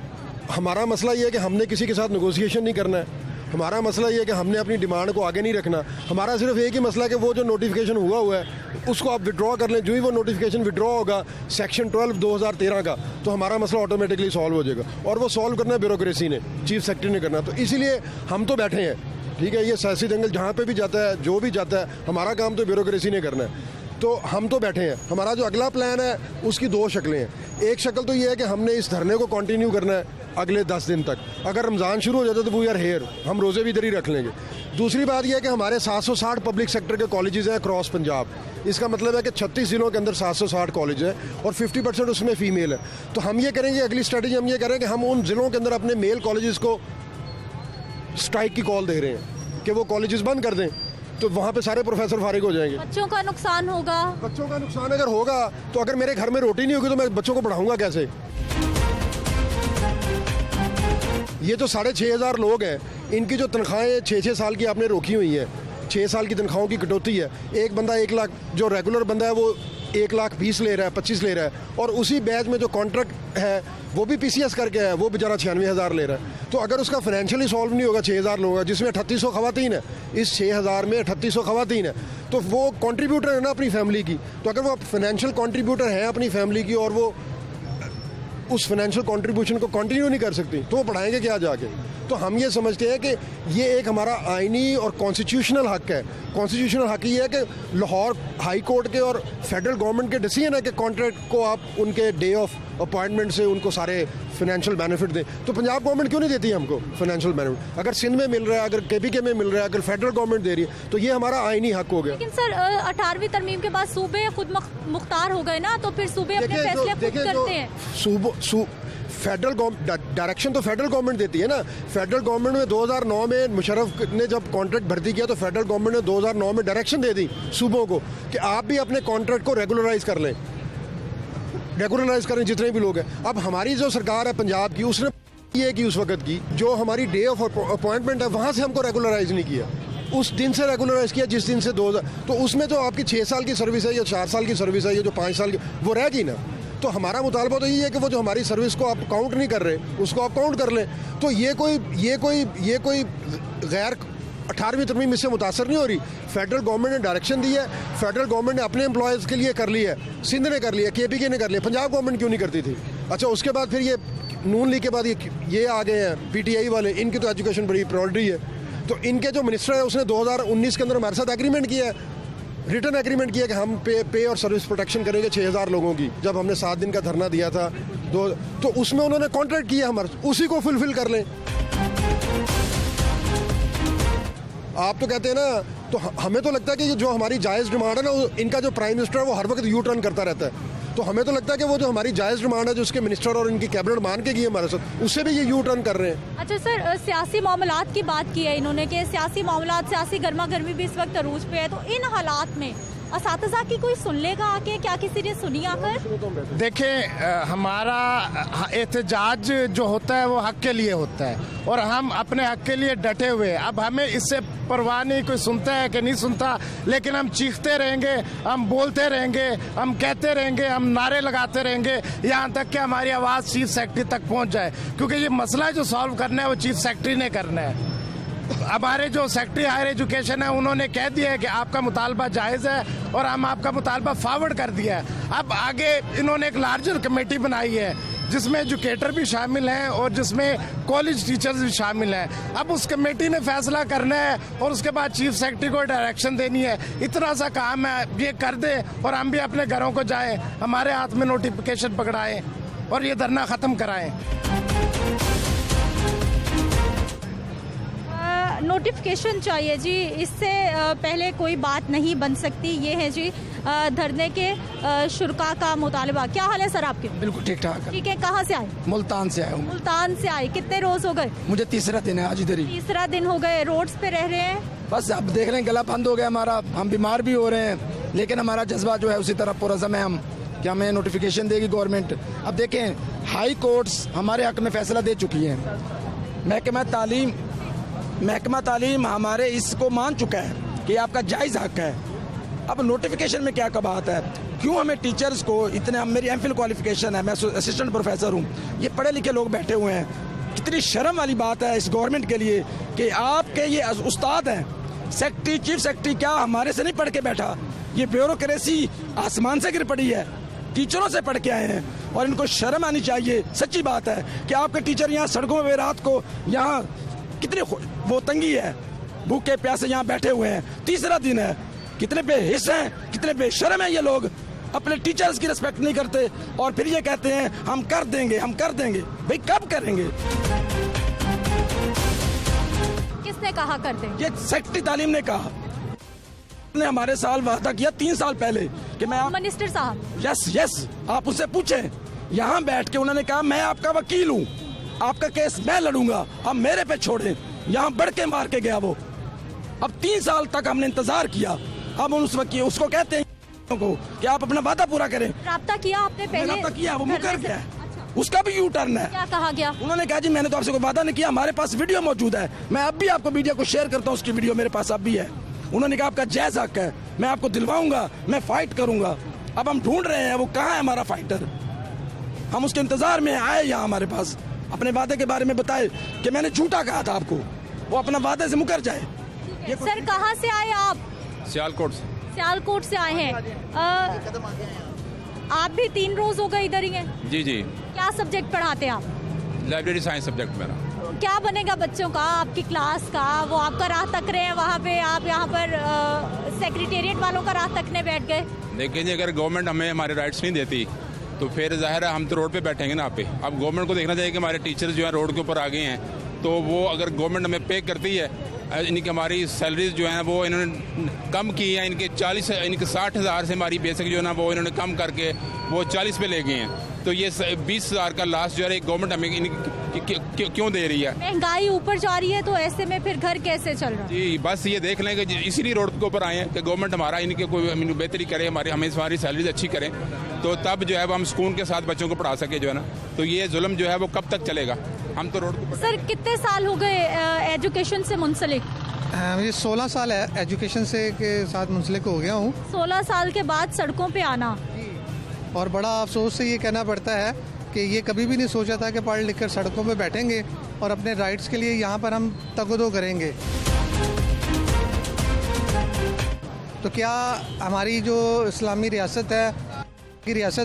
हमारा मसला ये है कि हमने किसी के साथ नेगोशिएशन नहीं करना है। हमारा मसला ये है कि हमने अपनी डिमांड को आगे नहीं रखना। हमारा सिर्फ एक ही मसला है कि वो जो नोटिफिकेशन हुआ है उसको आप विड्रॉ कर लें। जो ही वो नोटिफिकेशन विड्रॉ होगा सेक्शन 12 2013 का, तो हमारा मसला ऑटोमेटिकली सॉल्व हो जाएगा। और वो सॉल्व करना है ब्यूरोक्रेसी ने, चीफ सेक्रेटरी ने करना। तो इसीलिए हम तो बैठे हैं, ठीक है। ये सियासी दंगल जहाँ पे भी जाता है, जो भी जाता है, हमारा काम तो ब्यूरोक्रेसी ने करना है। तो हम तो बैठे हैं। हमारा जो अगला प्लान है उसकी दो शक्लें हैं। एक शक्ल तो ये है कि हमने इस धरने को कंटिन्यू करना है अगले 10 दिन तक। अगर रमज़ान शुरू हो जाता तो वी आर हेयर, हम रोज़े भी इधर ही रख लेंगे। दूसरी बात यह है कि हमारे 760 पब्लिक सेक्टर के कॉलेजेस हैं अक्रॉस पंजाब। इसका मतलब है कि 36 ज़िलों के अंदर 760 कॉलेज हैं और 50% उसमें फ़ीमेल है। तो हम ये करेंगे, अगली स्ट्रेटजी हम ये करेंगे, हम उन ज़िलों के अंदर अपने मेल कॉलेजेस को स्ट्राइक की कॉल दे रहे हैं कि वो कॉलेजेस बंद कर दें, तो वहाँ पे सारे प्रोफेसर फारिग हो जाएंगे। बच्चों का नुकसान होगा। बच्चों का नुकसान अगर होगा तो अगर मेरे घर में रोटी नहीं होगी तो मैं बच्चों को पढ़ाऊंगा कैसे? ये जो 6,500 लोग हैं, इनकी जो तनख्वाहें 6-6 साल की आपने रोकी हुई हैं, 6 साल की तनख्वाहों की कटौती है। एक बंदा 1 लाख, जो रेगुलर बंदा है वो 1,20,000 ले रहा है, 25 ले रहा है, और उसी बैच में जो कॉन्ट्रैक्ट है वो भी PCS करके है, वो बेचारा 96,000 ले रहा है। तो अगर उसका फाइनेंशियली सॉल्व नहीं होगा 6,000 लोगों का, जिसमें 3800 खवातीन है, इस 6,000 में 3800 खवातीन है, तो वो कंट्रीब्यूटर है ना अपनी फैमिली की। तो अगर वो फाइनेंशियल कंट्रीब्यूटर हैं अपनी फैमिली की और वो उस फाइनेंशियल कंट्रीब्यूशन को कंटिन्यू नहीं कर सकती, तो वो पढ़ाएंगे क्या जाके। तो हम ये समझते हैं कि ये एक हमारा आइनी और कॉन्स्टिट्यूशनल हक है। कॉन्स्टिट्यूशनल हक ये है कि लाहौर हाई कोर्ट के और फेडरल गवर्नमेंट के डिसीजन है कि कॉन्ट्रैक्ट को आप उनके डे ऑफ अपॉइंटमेंट से उनको सारे फाइनेंशियल बेनिफिट दें। तो पंजाब गवर्नमेंट क्यों नहीं देती हमको फाइनेंशियल बेनिफिट? अगर सिंध में मिल रहा है, अगर KPK में मिल रहा है, अगर फेडरल गवर्नमेंट दे रही है, तो ये हमारा आइनी हक हो गया। लेकिन सर 18वीं तरमीम के बाद सूबे खुद मुख्तार हो गए ना, तो फिर सूबे अपने फैसले खुद करते हैं। फेडरल डायरेक्शन तो फेडरल गवर्नमेंट देती है ना। फेडरल गवर्नमेंट में 2009 में मुशर्रफ ने जब कॉन्ट्रैक्ट भर्ती किया तो फेडरल गवर्नमेंट ने 2009 में डायरेक्शन दे दी सूबों को कि आप भी अपने कॉन्ट्रैक्ट को रेगुलराइज कर लें, रेगुलराइज करें जितने भी लोग हैं। अब हमारी जो सरकार है पंजाब की, उसने ये की उस वक्त की जो हमारी डे ऑफ अपॉइंटमेंट है वहाँ से हमको रेगुलराइज नहीं किया, उस दिन से रेगुलराइज किया जिस दिन से 2000। तो उसमें जो आपकी 6 साल की सर्विस है या 4 साल की सर्विस है या जो 5 साल की, वो रहेगी ना। तो हमारा मुतालबा तो ये है कि वो जो हमारी सर्विस को आप काउंट नहीं कर रहे उसको आप काउंट कर लें। तो ये कोई गैर 18वीं तरमीम इससे मुतासर नहीं हो रही। फेडरल गवर्नमेंट ने डायरेक्शन दी है, फेडरल गवर्नमेंट ने अपने एम्प्लॉयज़ के लिए कर लिया है, सिंध ने कर लिया, KPK ने कर लिया, पंजाब गवर्नमेंट क्यों नहीं करती थी? अच्छा, उसके बाद फिर ये नून लीग के बाद ये आ गए हैं PTI वाले, इनकी तो एजुकेशन बड़ी प्रायोरिटी है। तो इनके जो मिनिस्टर है उसने 2019 के अंदर हमारे साथ एग्रीमेंट किया है, रिटर्न एग्रीमेंट किया कि हम पे और सर्विस प्रोटेक्शन करेंगे 6,000 लोगों की। जब हमने 7 दिन का धरना दिया था तो उसमें उन्होंने कॉन्ट्रैक्ट किया हमारे, उसी को फुलफिल कर लें। आप तो कहते हैं ना, तो हमें तो लगता है कि जो हमारी जायज़ डिमांड है ना, इनका जो प्राइम मिनिस्टर है वो हर वक्त यू टर्न करता रहता है। तो हमें तो लगता है कि वो जो हमारी जायज़ डिमांड है जो उसके मिनिस्टर और इनकी कैबिनेट मान के गई हमारे साथ, उससे भी ये यू टर्न कर रहे हैं। अच्छा सर, सियासी मामलात की बात की है इन्होंने कि सियासी मामलात, सियासी गर्मा गर्मी भी इस वक्त अरूज पे है, तो इन हालात में असातिज़ा की कोई सुन लेगा आके? क्या किसी ने सुनी आकर? देखें, हमारा एहतजाज जो होता है वो हक के लिए होता है और हम अपने हक के लिए डटे हुए हैं। अब हमें इससे परवाह नहीं कोई सुनता है कि नहीं सुनता, लेकिन हम चीखते रहेंगे, हम बोलते रहेंगे, हम कहते रहेंगे, हम नारे लगाते रहेंगे, यहाँ तक कि हमारी आवाज़ चीफ सेक्रेटरी तक पहुँच जाए। क्योंकि ये मसला जो सॉल्व करना है वो चीफ सेक्रेटरी ने करना है। हमारे जो सेक्रेटरी हायर एजुकेशन है उन्होंने कह दिया है कि आपका मुतालबा जायज़ है और हम आपका मुतालबा फॉरवर्ड कर दिया है। अब आगे इन्होंने एक लार्जर कमेटी बनाई है जिसमें एजुकेटर भी शामिल हैं और जिसमें कॉलेज टीचर्स भी शामिल हैं। अब उस कमेटी ने फैसला करना है और उसके बाद चीफ सेक्रेटरी को डायरेक्शन देनी है। इतना सा काम है, ये कर दे और हम भी अपने घरों को जाएं, हमारे हाथ में नोटिफिकेशन पकड़ाएं और ये धरना ख़त्म कराएं। नोटिफिकेशन चाहिए जी, इससे पहले कोई बात नहीं बन सकती। ये है जी धरने के शुरका का मुतालबा। क्या हाल है सर आपके? बिल्कुल ठीक ठाक। ठीक है, कहाँ से आए? मुल्तान से आया हूँ। मुल्तान से आए, कितने रोज हो गए? मुझे तीसरा दिन है आज इधर ही। तीसरा दिन हो गए, रोड्स पे रह रहे हैं? बस अब देख रहे हैं, गला बंद हो गया हमारा, हम बीमार भी हो रहे हैं, लेकिन हमारा जज्बा जो है उसी तरफ पुरज़म है हम कि हमें नोटिफिकेशन देगी गवर्नमेंट। अब देखें, हाई कोर्ट्स हमारे हक में फैसला दे चुकी है, महकमा तालीम हमारे इसको मान चुका है कि आपका जायज़ हक है। अब नोटिफिकेशन में क्या बात है? क्यों हमें टीचर्स को इतने, मेरी MPhil क्वालिफिकेशन है, मैं असिस्टेंट प्रोफेसर हूँ, ये पढ़े लिखे लोग बैठे हुए हैं। कितनी शर्म वाली बात है इस गवर्नमेंट के लिए कि आपके ये उस्ताद हैं, सेक्रेटरी, चीफ सेक्रेटरी, क्या हमारे से नहीं पढ़ के बैठा? ये ब्यूरोक्रेसी आसमान से गिर पड़ी है, टीचरों से पढ़ के आए हैं और इनको शर्म आनी चाहिए। सच्ची बात है कि आपके टीचर यहाँ सड़कों में रात को, यहाँ कितनी वो तंगी है, भूखे प्यासे यहाँ बैठे हुए हैं, तीसरा दिन है। कितने बेहिस हैं, कितने बेशर्म हैं ये लोग, अपने टीचर्स की रिस्पेक्ट नहीं करते और फिर ये कहते हैं हम कर देंगे, हम कर देंगे। भाई कब करेंगे? किसने कहा कर देंगे? ये सेक्रेटरी तालीम ने कहा, ने हमारे साल वादा किया 3 साल पहले कि मैं मिनिस्टर साहब, यस आप उससे पूछें, यहाँ बैठ के उन्होंने कहा मैं आपका वकील हूँ, आपका केस मैं लड़ूंगा, अब मेरे पे छोड़े। यहाँ बढ़ के मार के गया वो। अब 3 साल तक हमने इंतजार किया, अब उस वकील उसको कहते हैं को कि आप अपना वादा पूरा करें। राब्ता किया आपने पहले? राब्ता किया, वो मुकर गया है। उसका भी यू टर्न है। क्या कहा गया? उन्होंने कहा जी मैंने तो आपसे कोई वादा नहीं किया, हमारे पास वीडियो मौजूद है, मैं अब भी आपको वीडियो को शेयर करता हूँ, उसकी वीडियो मेरे पास अब भी है। उन्होंने कहा आपका जायज हक है, मैं आपको दिलवाऊंगा, मैं फाइट करूंगा। अब हम ढूंढ रहे हैं वो कहाँ है हमारा फाइटर। हम उसके इंतजार में आए यहाँ हमारे पास, अपने वादे के बारे में बताए कि मैंने झूठा कहा था आपको, वो अपना वादे से मुकर जाए। सर कहाँ से आए आप? सियालकोट से। सियालकोट से आए हैं। आप भी 3 रोज हो गए इधर ही हैं? जी जी। क्या सब्जेक्ट पढ़ाते हैं आप? लाइब्रेरी साइंस सब्जेक्ट मेरा। क्या बनेगा बच्चों का, आपकी क्लास का? वो आपका राह तक रहे हैं वहाँ पे, आप यहाँ पर सेक्रेटेरिएट वालों का राह तकने बैठ गए। देखिए जी, अगर गवर्नमेंट हमें हमारे राइट्स नहीं देती तो फिर जाहिर है हम तो रोड पे बैठेंगे ना। पे अब गवर्नमेंट को देखना चाहिए कि हमारे टीचर्स जो है रोड के ऊपर आ गए हैं, तो वो अगर गवर्नमेंट हमें पे करती है, इनकी हमारी सैलरीज जो है वो इन्होंने कम की है, इनके 60,000 से हमारी बेसिक जो है ना वो इन्होंने कम करके वो 40 पे ले गए हैं। तो ये 20,000 का लास्ट जो है गवर्नमेंट हमें क्यों दे रही है? महंगाई ऊपर जा रही है, तो ऐसे में फिर घर कैसे चल रहा है? जी बस ये देख लें कि इसीलिए रोड के ऊपर आए हैं कि गवर्नमेंट हमारा इनके कोई बेहतरी करे, हमारी सैलरीज अच्छी करें, तो तब जो है वो हम सुकून के साथ बच्चों को पढ़ा सके जो है ना। तो ये जुल्म जो है वो कब तक चलेगा? हम तो रोड के ऊपर। सर कितने साल हो गए एजुकेशन से मुंसलिक? मुझे 16 साल है एजुकेशन से के साथ मुंसलिक हो गया हूँ। 16 साल के बाद सड़कों पे आना, और बड़ा अफसोस से ये कहना पड़ता है कि ये कभी भी नहीं सोचा था कि पढ़ लिख कर सड़कों पे बैठेंगे और अपने राइट्स के लिए यहाँ पर हम तगदो करेंगे। तो क्या हमारी जो इस्लामी रियासत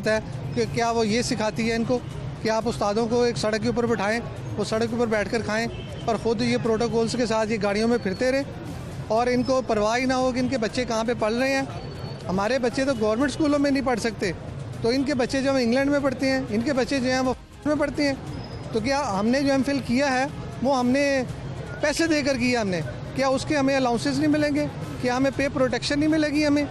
है कि क्या वो ये सिखाती है इनको कि आप उस्तादों को एक सड़क के ऊपर बिठाएं, वो सड़क के ऊपर बैठकर खाएं और ख़ुद ये प्रोटोकॉल्स के साथ ये गाड़ियों में फिरते रहें और इनको परवाह ही ना हो कि इनके बच्चे कहाँ पे पढ़ रहे हैं। हमारे बच्चे तो गवर्नमेंट स्कूलों में नहीं पढ़ सकते, तो इनके बच्चे जो है इंग्लैंड में पढ़ते हैं, इनके बच्चे जो हैं वो में पढ़ते हैं। तो क्या हमने जो एमफिल किया है वो हमने पैसे देकर किया हमने, क्या उसके हमें अलाउंसेस नहीं मिलेंगे? क्या हमें पे प्रोटेक्शन नहीं मिलेगी हमें?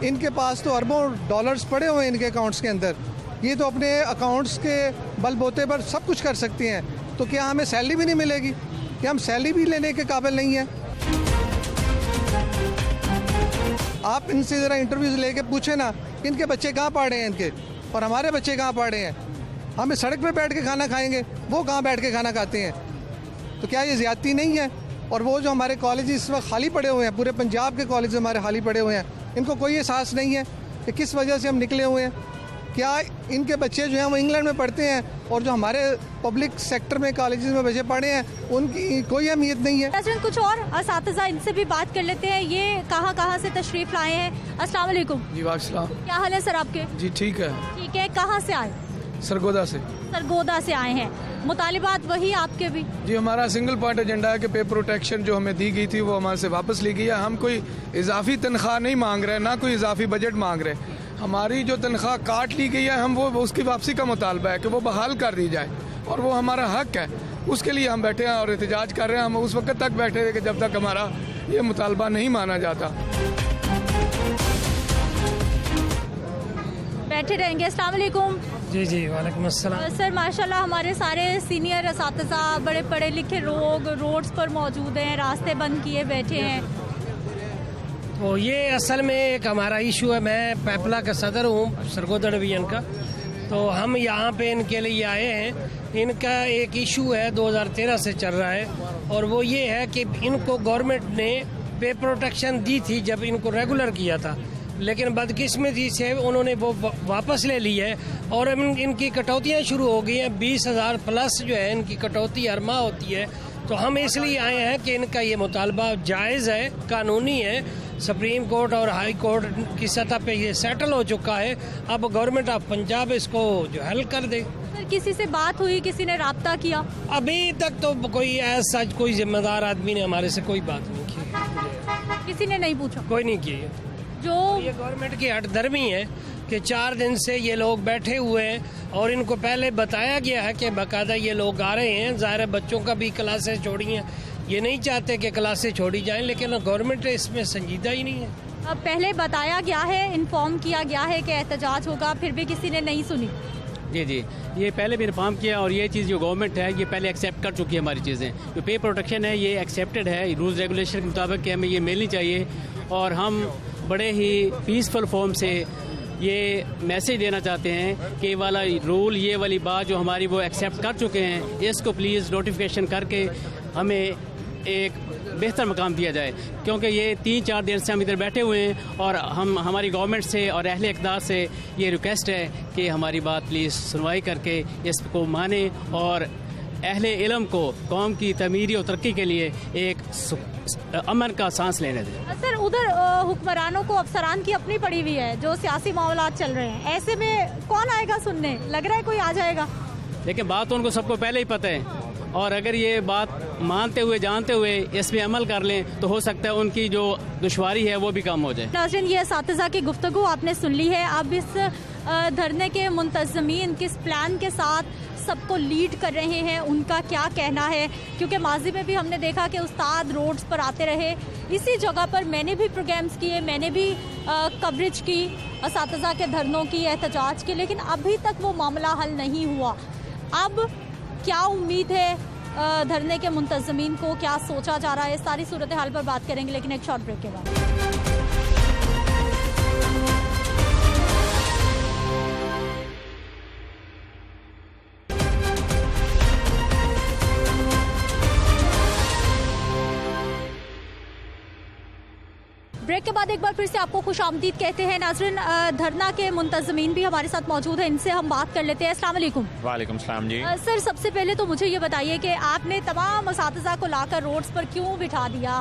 इनके पास तो अरबों डॉलर्स पड़े हुए हैं इनके अकाउंट्स के अंदर, ये तो अपने अकाउंट्स के बलबूते पर सब कुछ कर सकती हैं। तो क्या हमें सैलरी भी नहीं मिलेगी? क्या हम सैलरी भी लेने के काबिल नहीं हैं? आप इनसे ज़रा इंटरव्यूज़ लेके पूछे ना इनके बच्चे कहाँ पढ़ रहे हैं इनके, और हमारे बच्चे कहाँ पढ़ रहे हैं। हम सड़क पे बैठ के खाना खाएंगे, वो कहाँ बैठ के खाना खाते हैं? तो क्या ये ज़्यादती नहीं है? और वो जो हमारे कॉलेज इस वक्त खाली पड़े हुए हैं, पूरे पंजाब के कॉलेज हमारे खाली पड़े हुए हैं, इनको कोई एहसास नहीं है कि किस वजह से हम निकले हुए हैं। क्या इनके बच्चे जो हैं वो इंग्लैंड में पढ़ते हैं और जो हमारे पब्लिक सेक्टर में कॉलेजेस में बच्चे पढ़े हैं उनकी कोई अहमियत नहीं है? कुछ और असातिज़ा इनसे भी बात कर लेते हैं, ये कहाँ से तशरीफ़ लाए हैं? अस्सलाम वालेकुम। जी वालेकुम। क्या हाल है सर आपके? जी ठीक है। ठीक है, कहाँ से आए? सरगोदा से। सरगोदा से आए हैं। मुतालिबात वही आपके भी? जी हमारा सिंगल पॉइंट एजेंडा है कि पे प्रोटेक्शन जो हमें दी गई थी वो हमारे से वापस ली गई है। हम कोई इजाफी तनख्वाह नहीं मांग रहे, ना कोई इजाफी बजट मांग रहे। हमारी जो तनख्वाह काट ली गई है, हम वो उसकी वापसी का मुतालबा है कि वो बहाल कर दी जाए, और वो हमारा हक है, उसके लिए हम बैठे हैं और एहतजाज कर रहे हैं। हम उस वक्त तक बैठे थे कि जब तक हमारा ये मुतालबा नहीं माना जाता। बैठे रहेंगे। अस्सलाम वालेकुम। जी जी वालेकुम अस्सलाम। सर माशाल्लाह हमारे सारे सीनियर असातिज़ा बड़े पढ़े लिखे लोग रोड्स पर मौजूद हैं, रास्ते बंद किए बैठे हैं। तो ये असल में एक हमारा इशू है। मैं पैपला का सदर हूँ सरगोदा डिवीजन का, तो हम यहाँ पे इनके लिए आए हैं। इनका एक इशू है 2013 से चल रहा है, और वो ये है कि इनको गवर्नमेंट ने पे प्रोटेक्शन दी थी जब इनको रेगुलर किया था, लेकिन बदकिस्मती से उन्होंने वो वापस ले ली है और इनकी कटौतियाँ शुरू हो गई हैं। 20,000 प्लस जो है इनकी कटौती हर माह होती है। तो हम इसलिए आए हैं कि इनका ये मुतालबा जायज़ है, कानूनी है। सुप्रीम कोर्ट और हाई कोर्ट की सतह पे ये सेटल हो चुका है। अब गवर्नमेंट ऑफ पंजाब इसको जो हल कर दे। सर किसी से बात हुई, किसी ने राब्ता किया? अभी तक तो कोई ऐसा कोई जिम्मेदार आदमी ने हमारे से कोई बात नहीं की। किसी ने नहीं पूछा? कोई नहीं की। जो ये गवर्नमेंट की हठधर्मी है कि 4 दिन से ये लोग बैठे हुए हैं और इनको पहले बताया गया है कि बाकायदा ये लोग आ रहे हैं। ज़ाहिर है बच्चों का भी क्लासेस छोड़ी हैं, ये नहीं चाहते कि क्लासेस छोड़ी जाएं, लेकिन गवर्नमेंट इसमें संजीदा ही नहीं है। अब पहले बताया गया है, इन्फॉर्म किया गया है कि एहतजाज होगा, फिर भी किसी ने नहीं सुनी। जी जी, ये पहले भी इन्फॉर्म किया, और ये चीज़ जो गवर्नमेंट है ये पहले एक्सेप्ट कर चुकी है हमारी चीज़ें। जो पे प्रोटेक्शन है ये एक्सेप्टेड है, रूल्स रेगुलेशन के मुताबिक कि हमें ये मिलनी चाहिए, और हम बड़े ही पीसफुल फॉर्म से ये मैसेज देना चाहते हैं कि वाला रूल, ये वाली बात जो हमारी वो एक्सेप्ट कर चुके हैं, इसको प्लीज़ नोटिफिकेशन करके हमें एक बेहतर मकाम दिया जाए, क्योंकि ये 3-4 दिन से हम इधर बैठे हुए हैं और हम हमारी गवर्नमेंट से और अहले इक़्तिदार से ये रिक्वेस्ट है कि हमारी बात प्लीज़ सुनवाई करके इसको माने और अहले इल्म को कौम की तमीरी और तरक्की के लिए एक अमन का सांस लेने दें। सर, उधर हुक्मरानों को अफसरान की अपनी पड़ी हुई है, जो सियासी मामलात चल रहे हैं, ऐसे में कौन आएगा सुनने? लग रहा है कोई आ जाएगा। लेकिन बात तो उनको सबको पहले ही पता है, और अगर ये बात मानते हुए जानते हुए इस पर अमल कर लें तो हो सकता है उनकी जो दुश्वारी है वो भी कम हो जाए। नाज़रीन, ये असातिज़ा की गुफ्तगू आपने सुन ली है। अब इस धरने के मुंतज़मीन किस प्लान के साथ सबको लीड कर रहे हैं, उनका क्या कहना है, क्योंकि माजी में भी हमने देखा कि उस्ताद रोड्स पर आते रहे। इसी जगह पर मैंने भी प्रोग्राम्स किए, मैंने भी कवरेज की असातिज़ा के धरनों की, एहतजाज की, लेकिन अभी तक वो मामला हल नहीं हुआ। अब क्या उम्मीद है धरने के मुंतज़मीन को, क्या सोचा जा रहा है, सारी सूरत हाल पर बात करेंगे, लेकिन एक शॉर्ट ब्रेक के बाद। ब्रेक के बाद एक बार फिर से आपको खुशामदीद कहते हैं। नाज़रीन, धरना के मुंतज़मीन भी हमारे साथ मौजूद हैं, इनसे हम बात कर लेते हैं। अस्सलाम वालेकुम। वालेकुम सलाम जी। सर, सबसे पहले तो मुझे ये बताइए कि आपने तमाम असातिज़ा को लाकर रोड्स पर क्यों बिठा दिया?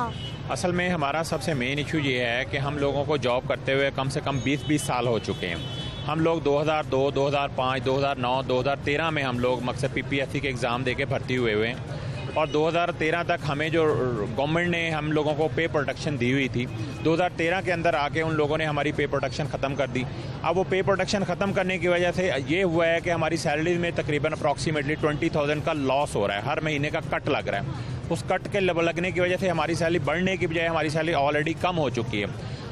असल में हमारा सबसे मेन इशू ये है कि हम लोगों को जॉब करते हुए कम से कम 20 साल हो चुके हैं। हम लोग 2002, 2005, 2009, 2013 में हम लोग मकसद PPSC के एग्ज़ाम दे के भर्ती हुए हैं, और 2013 तक हमें जो गवर्नमेंट ने हम लोगों को पे प्रोटेक्शन दी हुई थी, 2013 के अंदर आके उन लोगों ने हमारी पे प्रोटेक्शन ख़त्म कर दी। अब वो पे प्रोटेक्शन ख़त्म करने की वजह से ये हुआ है कि हमारी सैलरी में तकरीबन अप्रॉक्सीमेटली 20,000 का लॉस हो रहा है, हर महीने का कट लग रहा है। उस कट के लगने की वजह से हमारी सैलरी बढ़ने की बजाय हमारी सैलरी ऑलरेडी कम हो चुकी है।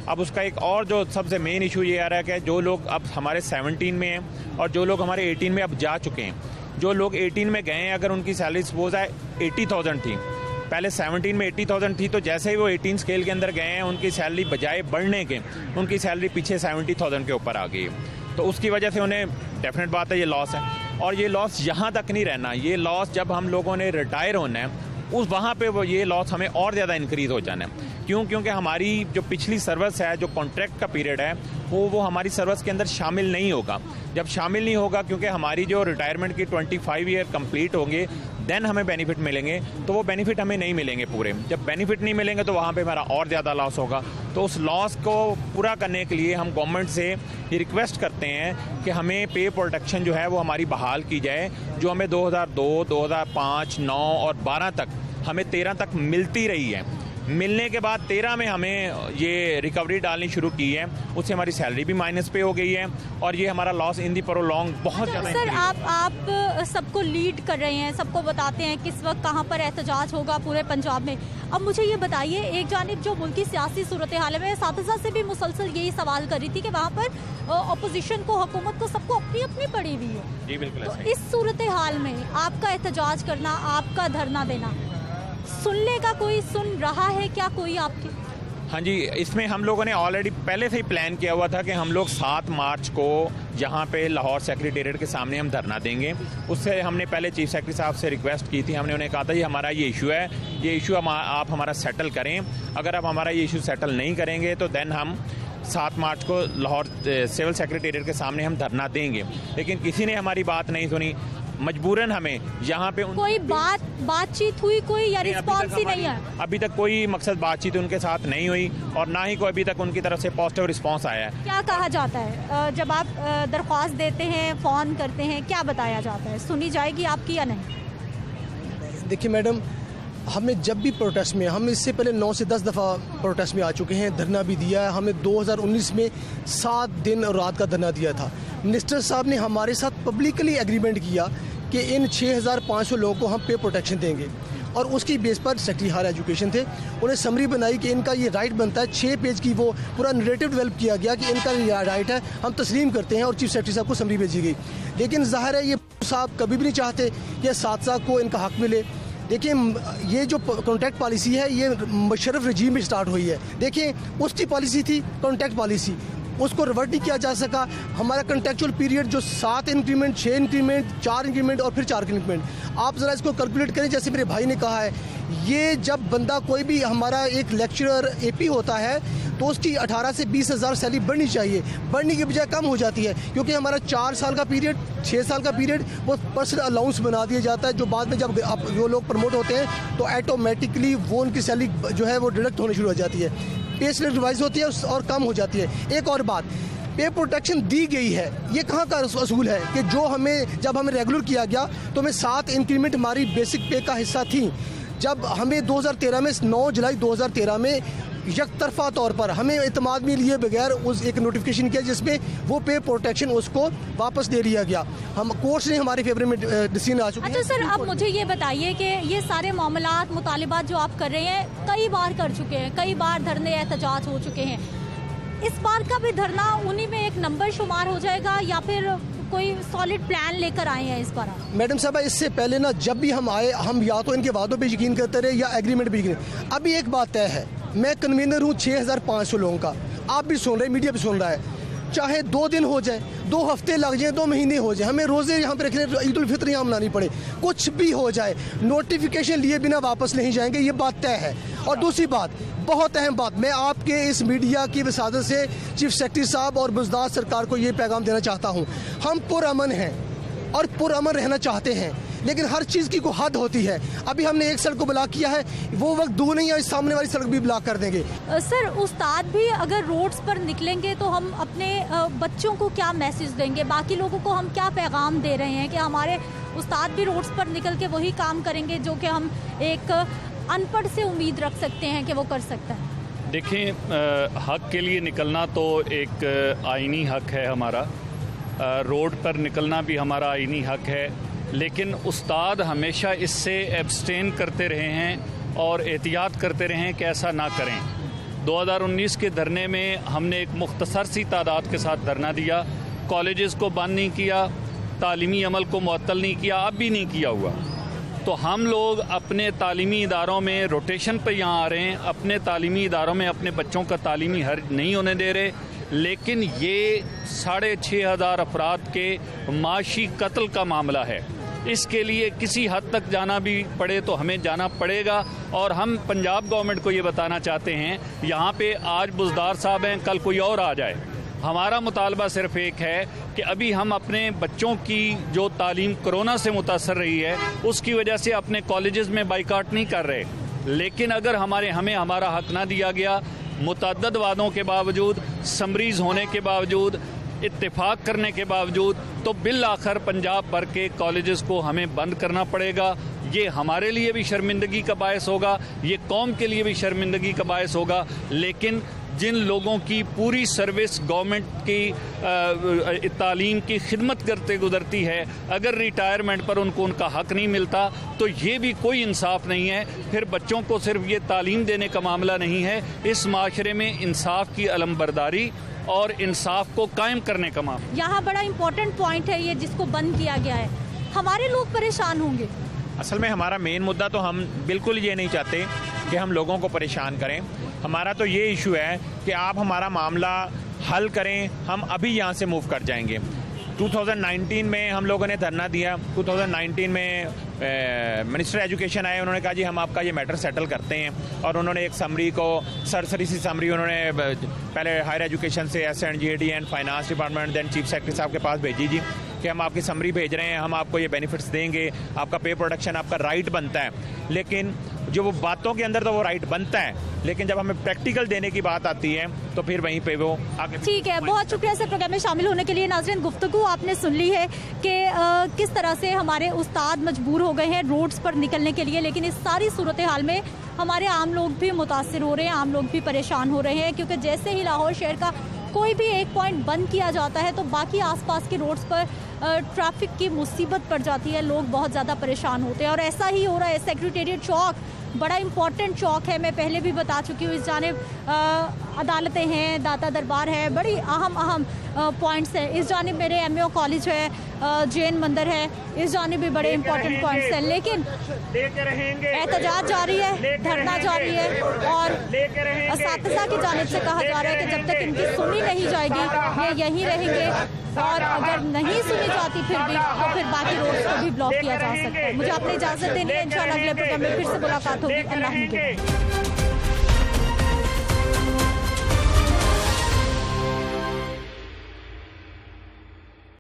अब उसका एक और जो सबसे मेन इशू ये आ रहा है कि जो लोग अब हमारे 17 में हैं और जो लोग हमारे 18 में अब जा चुके हैं, जो लोग 18 में गए हैं, अगर उनकी सैलरी सपोज है 80,000 थी, पहले 17 में 80,000 थी, तो जैसे ही वो 18 स्केल के अंदर गए हैं, उनकी सैलरी बजाय बढ़ने के उनकी सैलरी पीछे 70,000 के ऊपर आ गई है। तो उसकी वजह से उन्हें डेफिनेट बात है ये लॉस है, और ये लॉस यहाँ तक नहीं रहना, ये लॉस जब हम लोगों ने रिटायर होना है उस वहाँ पे वो ये लॉस हमें और ज़्यादा इंक्रीज़ हो जाना है। क्यों? क्योंकि हमारी जो पिछली सर्विस है, जो कॉन्ट्रैक्ट का पीरियड है, वो हमारी सर्विस के अंदर शामिल नहीं होगा। जब शामिल नहीं होगा, क्योंकि हमारी जो रिटायरमेंट की 25 ईयर कंप्लीट होंगे, देन हमें बेनिफिट मिलेंगे, तो वो बेनिफिट हमें नहीं मिलेंगे पूरे। जब बेनिफिट नहीं मिलेंगे तो वहाँ पे हमारा और ज़्यादा लॉस होगा। तो उस लॉस को पूरा करने के लिए हम गवर्नमेंट से ये रिक्वेस्ट करते हैं कि हमें पे प्रोटेक्शन जो है वो हमारी बहाल की जाए, जो हमें 2002, 2005, 9 और 12 तक, हमें 13 तक मिलती रही है। मिलने के बाद 13 में हमें ये रिकवरी डालनी शुरू की है, उससे हमारी सैलरी भी माइनस पे हो गई है, और ये हमारा लॉस इन दी प्रोलॉन्ग बहुत ज़्यादा। सर, आप सबको लीड कर रहे हैं, सबको बताते हैं किस वक्त कहाँ पर एहतजाज होगा पूरे पंजाब में। अब मुझे ये बताइए, एक जानिब जो मुल्की सियासी सूरत हाल है, मैं असातिज़ा से भी मुसलसल यही सवाल कर रही थी कि वहाँ पर अपोजिशन को, हुकूमत को, सबको अपनी अपनी पड़ी हुई है। जी बिल्कुल। तो इस सूरत हाल में आपका एहतजाज करना, आपका धरना देना, सुनने का कोई सुन रहा है क्या कोई आपके? हाँ जी, इसमें हम लोगों ने ऑलरेडी पहले से ही प्लान किया हुआ था कि हम लोग 7 मार्च को जहाँ पे लाहौर सेक्रेटेरिएट के सामने हम धरना देंगे। उससे हमने पहले चीफ सेक्रेटरी साहब से रिक्वेस्ट की थी, हमने उन्हें कहा था ये हमारा ये इशू है, ये इशू आप हमारा सेटल करें। अगर आप हमारा ये इशू सेटल नहीं करेंगे तो देन हम 7 मार्च को लाहौर सिविल सेक्रेटेरिएट के सामने हम धरना देंगे। लेकिन किसी ने हमारी बात नहीं सुनी, मजबूरन हमें यहाँ पे कोई बातचीत हुई कोई, या रिस्पॉन्स ही नहीं है? अभी तक कोई मकसद बातचीत उनके साथ नहीं हुई, और ना ही कोई अभी तक उनकी तरफ से पॉजिटिव रिस्पांस आया है। क्या कहा जाता है जब आप दरख्वास्त देते हैं, फ़ोन करते हैं, क्या बताया जाता है? सुनी जाएगी आपकी या नहीं? देखिए मैडम, हमें जब भी प्रोटेस्ट में, हम इससे पहले 9 से 10 दफ़ा प्रोटेस्ट में आ चुके हैं, धरना भी दिया है। हमने 2019 में 7 दिन और रात का धरना दिया था। मिनिस्टर साहब ने हमारे साथ पब्लिकली एग्रीमेंट किया कि इन 6,500 लोगों को हम पे प्रोटेक्शन देंगे, और उसकी बेस पर सेक्रेटरी हायर एजुकेशन थे, उन्हें समरी बनाई कि इनका ये राइट बनता है। 6 पेज की वो पूरा नरेटिव डेवलप किया गया कि इनका ये राइट है, हम तस्लीम करते हैं, और चीफ सेक्रेटरी साहब को समरी भेजी गई। लेकिन जाहिर है ये साहब कभी भी नहीं चाहते कि असातिज़ा को इनका हक मिले। देखिए, ये जो कॉन्ट्रैक्ट पॉलिसी है ये मुशर्रफ रजीम में स्टार्ट हुई है। देखिए, उसकी पॉलिसी थी कॉन्ट्रैक्ट पॉलिसी, उसको रिवर्ट नहीं किया जा सका। हमारा कंट्रेक्चुअल पीरियड जो 7 इंक्रीमेंट, 6 इंक्रीमेंट, 4 इंक्रीमेंट और फिर 4 इंक्रीमेंट, आप ज़रा इसको कैलकुलेट करें। जैसे मेरे भाई ने कहा है, ये जब बंदा कोई भी हमारा एक लेक्चरर AP होता है तो उसकी 18 से 20 हज़ार सैलरी बढ़नी चाहिए, बढ़ने की बजाय कम हो जाती है, क्योंकि हमारा 4 साल का पीरियड, 6 साल का पीरियड वो पर्सनल अलाउंस बना दिया जाता है, जो बाद में जब वो लोग प्रमोट होते हैं तो ऑटोमेटिकली वो उनकी सैलरी जो है वो डिडक्ट होनी शुरू हो जाती है, पे स्केल रिवाइज होती है और कम हो जाती है। एक और बात, पे प्रोटेक्शन दी गई है, ये कहाँ का असूल है कि जो जब हमें रेगुलर किया गया तो हमें 7 इंक्रीमेंट हमारी बेसिक पे का हिस्सा थी। जब हमें 2013 में 9 जुलाई 2013 में यकतरफा तौर पर हमें इत्मीनान में लिए बगैर उस एक नोटिफिकेशन किया जिसमें वो पे प्रोटेक्शन उसको वापस दे दिया गया। हम कोर्ट ने हमारे फेवर में डिसीजन आ चुके हैं। अच्छा सर, अब मुझे ये बताइए कि ये सारे मामलात मुतालिबात जो आप कर रहे हैं कई बार कर चुके हैं, कई बार धरने एहतजाज हो चुके हैं, इस बार का भी धरना उन्हीं में एक नंबर शुमार हो जाएगा या फिर कोई सॉलिड प्लान लेकर आए हैं इस बार? मैडम साहब, इससे पहले ना जब भी हम आए हम या तो इनके वादों पे यकीन करते रहे या एग्रीमेंट पे यकीन। अभी एक बात तय है, मैं कन्वीनर हूँ 6500 लोगों का, आप भी सुन रहे, मीडिया भी सुन रहा है, चाहे 2 दिन हो जाए, 2 हफ्ते लग जाए, 2 महीने हो जाए, हमें रोज़े यहाँ पे रखने, ईद उल फित्र यहाँ मनानी पड़े, कुछ भी हो जाए, नोटिफिकेशन लिए बिना वापस नहीं जाएंगे, ये बात तय है। और दूसरी बात, बहुत अहम बात, मैं आपके इस मीडिया की वसादत से चीफ सेक्रेटरी साहब और बुज़दार सरकार को ये पैगाम देना चाहता हूँ, हम पुरअमन हैं और पुरअमन रहना चाहते हैं, लेकिन हर चीज़ की कोई हद होती है। अभी हमने एक सड़क को ब्लॉक किया है, वो वक्त दूर नहीं है, इस सामने वाली सड़क भी ब्लॉक कर देंगे। सर, उस्ताद भी अगर रोड्स पर निकलेंगे तो हम अपने बच्चों को क्या मैसेज देंगे, बाकी लोगों को हम क्या पैगाम दे रहे हैं कि हमारे उस्ताद भी रोड्स पर निकल के वही काम करेंगे जो कि हम एक अनपढ़ से उम्मीद रख सकते हैं कि वो कर सकता है? देखें, हक के लिए निकलना तो एक आईनी हक है हमारा, रोड पर निकलना भी हमारा आईनी हक है, लेकिन उस्ताद हमेशा इससे एब्सटेन करते रहे हैं और एहतियात करते रहे हैं कि ऐसा ना करें। 2019 के धरने में हमने एक मुख्तसर सी तादाद के साथ धरना दिया, कॉलेजेस को बंद नहीं किया, तालीमी अमल को मुअत्तल नहीं किया, अब भी नहीं किया हुआ। तो हम लोग अपने तालीमी इदारों में रोटेशन पर यहाँ आ रहे हैं, अपने तालीमी इदारों में अपने बच्चों का तालीमी हर्ज नहीं होने दे रहे, लेकिन ये 6500 अफराद के माशी कत्ल का मामला है। इसके लिए किसी हद तक जाना भी पड़े तो हमें जाना पड़ेगा। और हम पंजाब गवर्नमेंट को ये बताना चाहते हैं, यहाँ पे आज बुज़दार साहब हैं, कल कोई और आ जाए, हमारा मुतालबा सिर्फ एक है कि अभी हम अपने बच्चों की जो तालीम कोरोना से मुतासर रही है उसकी वजह से अपने कॉलेजेस में बाइकाट नहीं कर रहे, लेकिन अगर हमें हमारा हक ना दिया गया, मुतअद्दिद वादों के बावजूद, समरीज होने के बावजूद, इत्तेफाक करने के बावजूद, तो बिल आखिर पंजाब भर के कॉलेजेस को हमें बंद करना पड़ेगा। ये हमारे लिए भी शर्मिंदगी का बायस होगा, ये कौम के लिए भी शर्मिंदगी का बायस होगा। लेकिन जिन लोगों की पूरी सर्विस गवर्नमेंट की तालीम की खिदमत करते गुजरती है, अगर रिटायरमेंट पर उनको उनका हक नहीं मिलता तो ये भी कोई इंसाफ नहीं है। फिर बच्चों को सिर्फ ये तालीम देने का मामला नहीं है, इस माशरे में इंसाफ की अलमबरदारी और इंसाफ को कायम करने का मामला। यहाँ बड़ा इम्पोर्टेंट पॉइंट है ये जिसको बंद किया गया है, हमारे लोग परेशान होंगे। असल में हमारा मेन मुद्दा तो हम बिल्कुल ये नहीं चाहते कि हम लोगों को परेशान करें। हमारा तो ये इशू है कि आप हमारा मामला हल करें, हम अभी यहाँ से मूव कर जाएंगे। 2019 में हम लोगों ने धरना दिया, 2019 में मिनिस्टर एजुकेशन आए, उन्होंने कहा जी हम आपका ये मैटर सेटल करते हैं, और उन्होंने एक समरी को, सरसरी सी समरी उन्होंने पहले हायर एजुकेशन से SNGAD and finance department, then chief secretary साहब के पास भेजी जी कि हम आपकी समरी भेज रहे हैं, हम आपको ये बेनिफिट्स देंगे, आपका पे प्रोटेक्शन आपका राइट बनता है। लेकिन जो वो बातों के अंदर तो वो राइट बनता है, लेकिन जब हमें प्रैक्टिकल देने की बात आती है तो फिर वहीं पे वो आगे। ठीक है, बहुत शुक्रिया सर प्रोग्राम में शामिल होने के लिए। नाज़रीन, गुफ्तगू आपने सुन ली है कि किस तरह से हमारे उस्ताद मजबूर हो गए हैं रोड्स पर निकलने के लिए, लेकिन इस सारी सूरत हाल में हमारे आम लोग भी मुतासिर हो रहे हैं, आम लोग भी परेशान हो रहे हैं, क्योंकि जैसे ही लाहौर शहर का कोई भी एक पॉइंट बंद किया जाता है तो बाकी आसपास के रोड्स पर ट्रैफिक की मुसीबत पड़ जाती है, लोग बहुत ज़्यादा परेशान होते हैं। और ऐसा ही हो रहा है। सेक्रेटेरिएट चौक बड़ा इंपॉर्टेंट चौक है, मैं पहले भी बता चुकी हूँ। इस जानिब अदालतें हैं, दाता दरबार है, बड़ी अहम पॉइंट्स हैं। इस जानिब मेरे एमएओ कॉलेज है, जैन मंदिर है, इस जानिब भी बड़े इंपॉर्टेंट पॉइंट्स हैं। लेकिन एहतजाज जारी है, धरना जारी है और असातिज़ा की जानिब से कहा जा रहा है कि जब तक इनकी सुनी नहीं जाएगी ये यहीं रहेंगे और अगर नहीं सुनी जाती फिर भी तो फिर बाकी रोड्स को भी ब्लॉक किया जा सकता है। मुझे अपनी इजाज़त देनी है, इंशाल्लाह अगले प्रोग्राम में फिर से मुलाकात होगी। अल्लाह हाफ़िज़।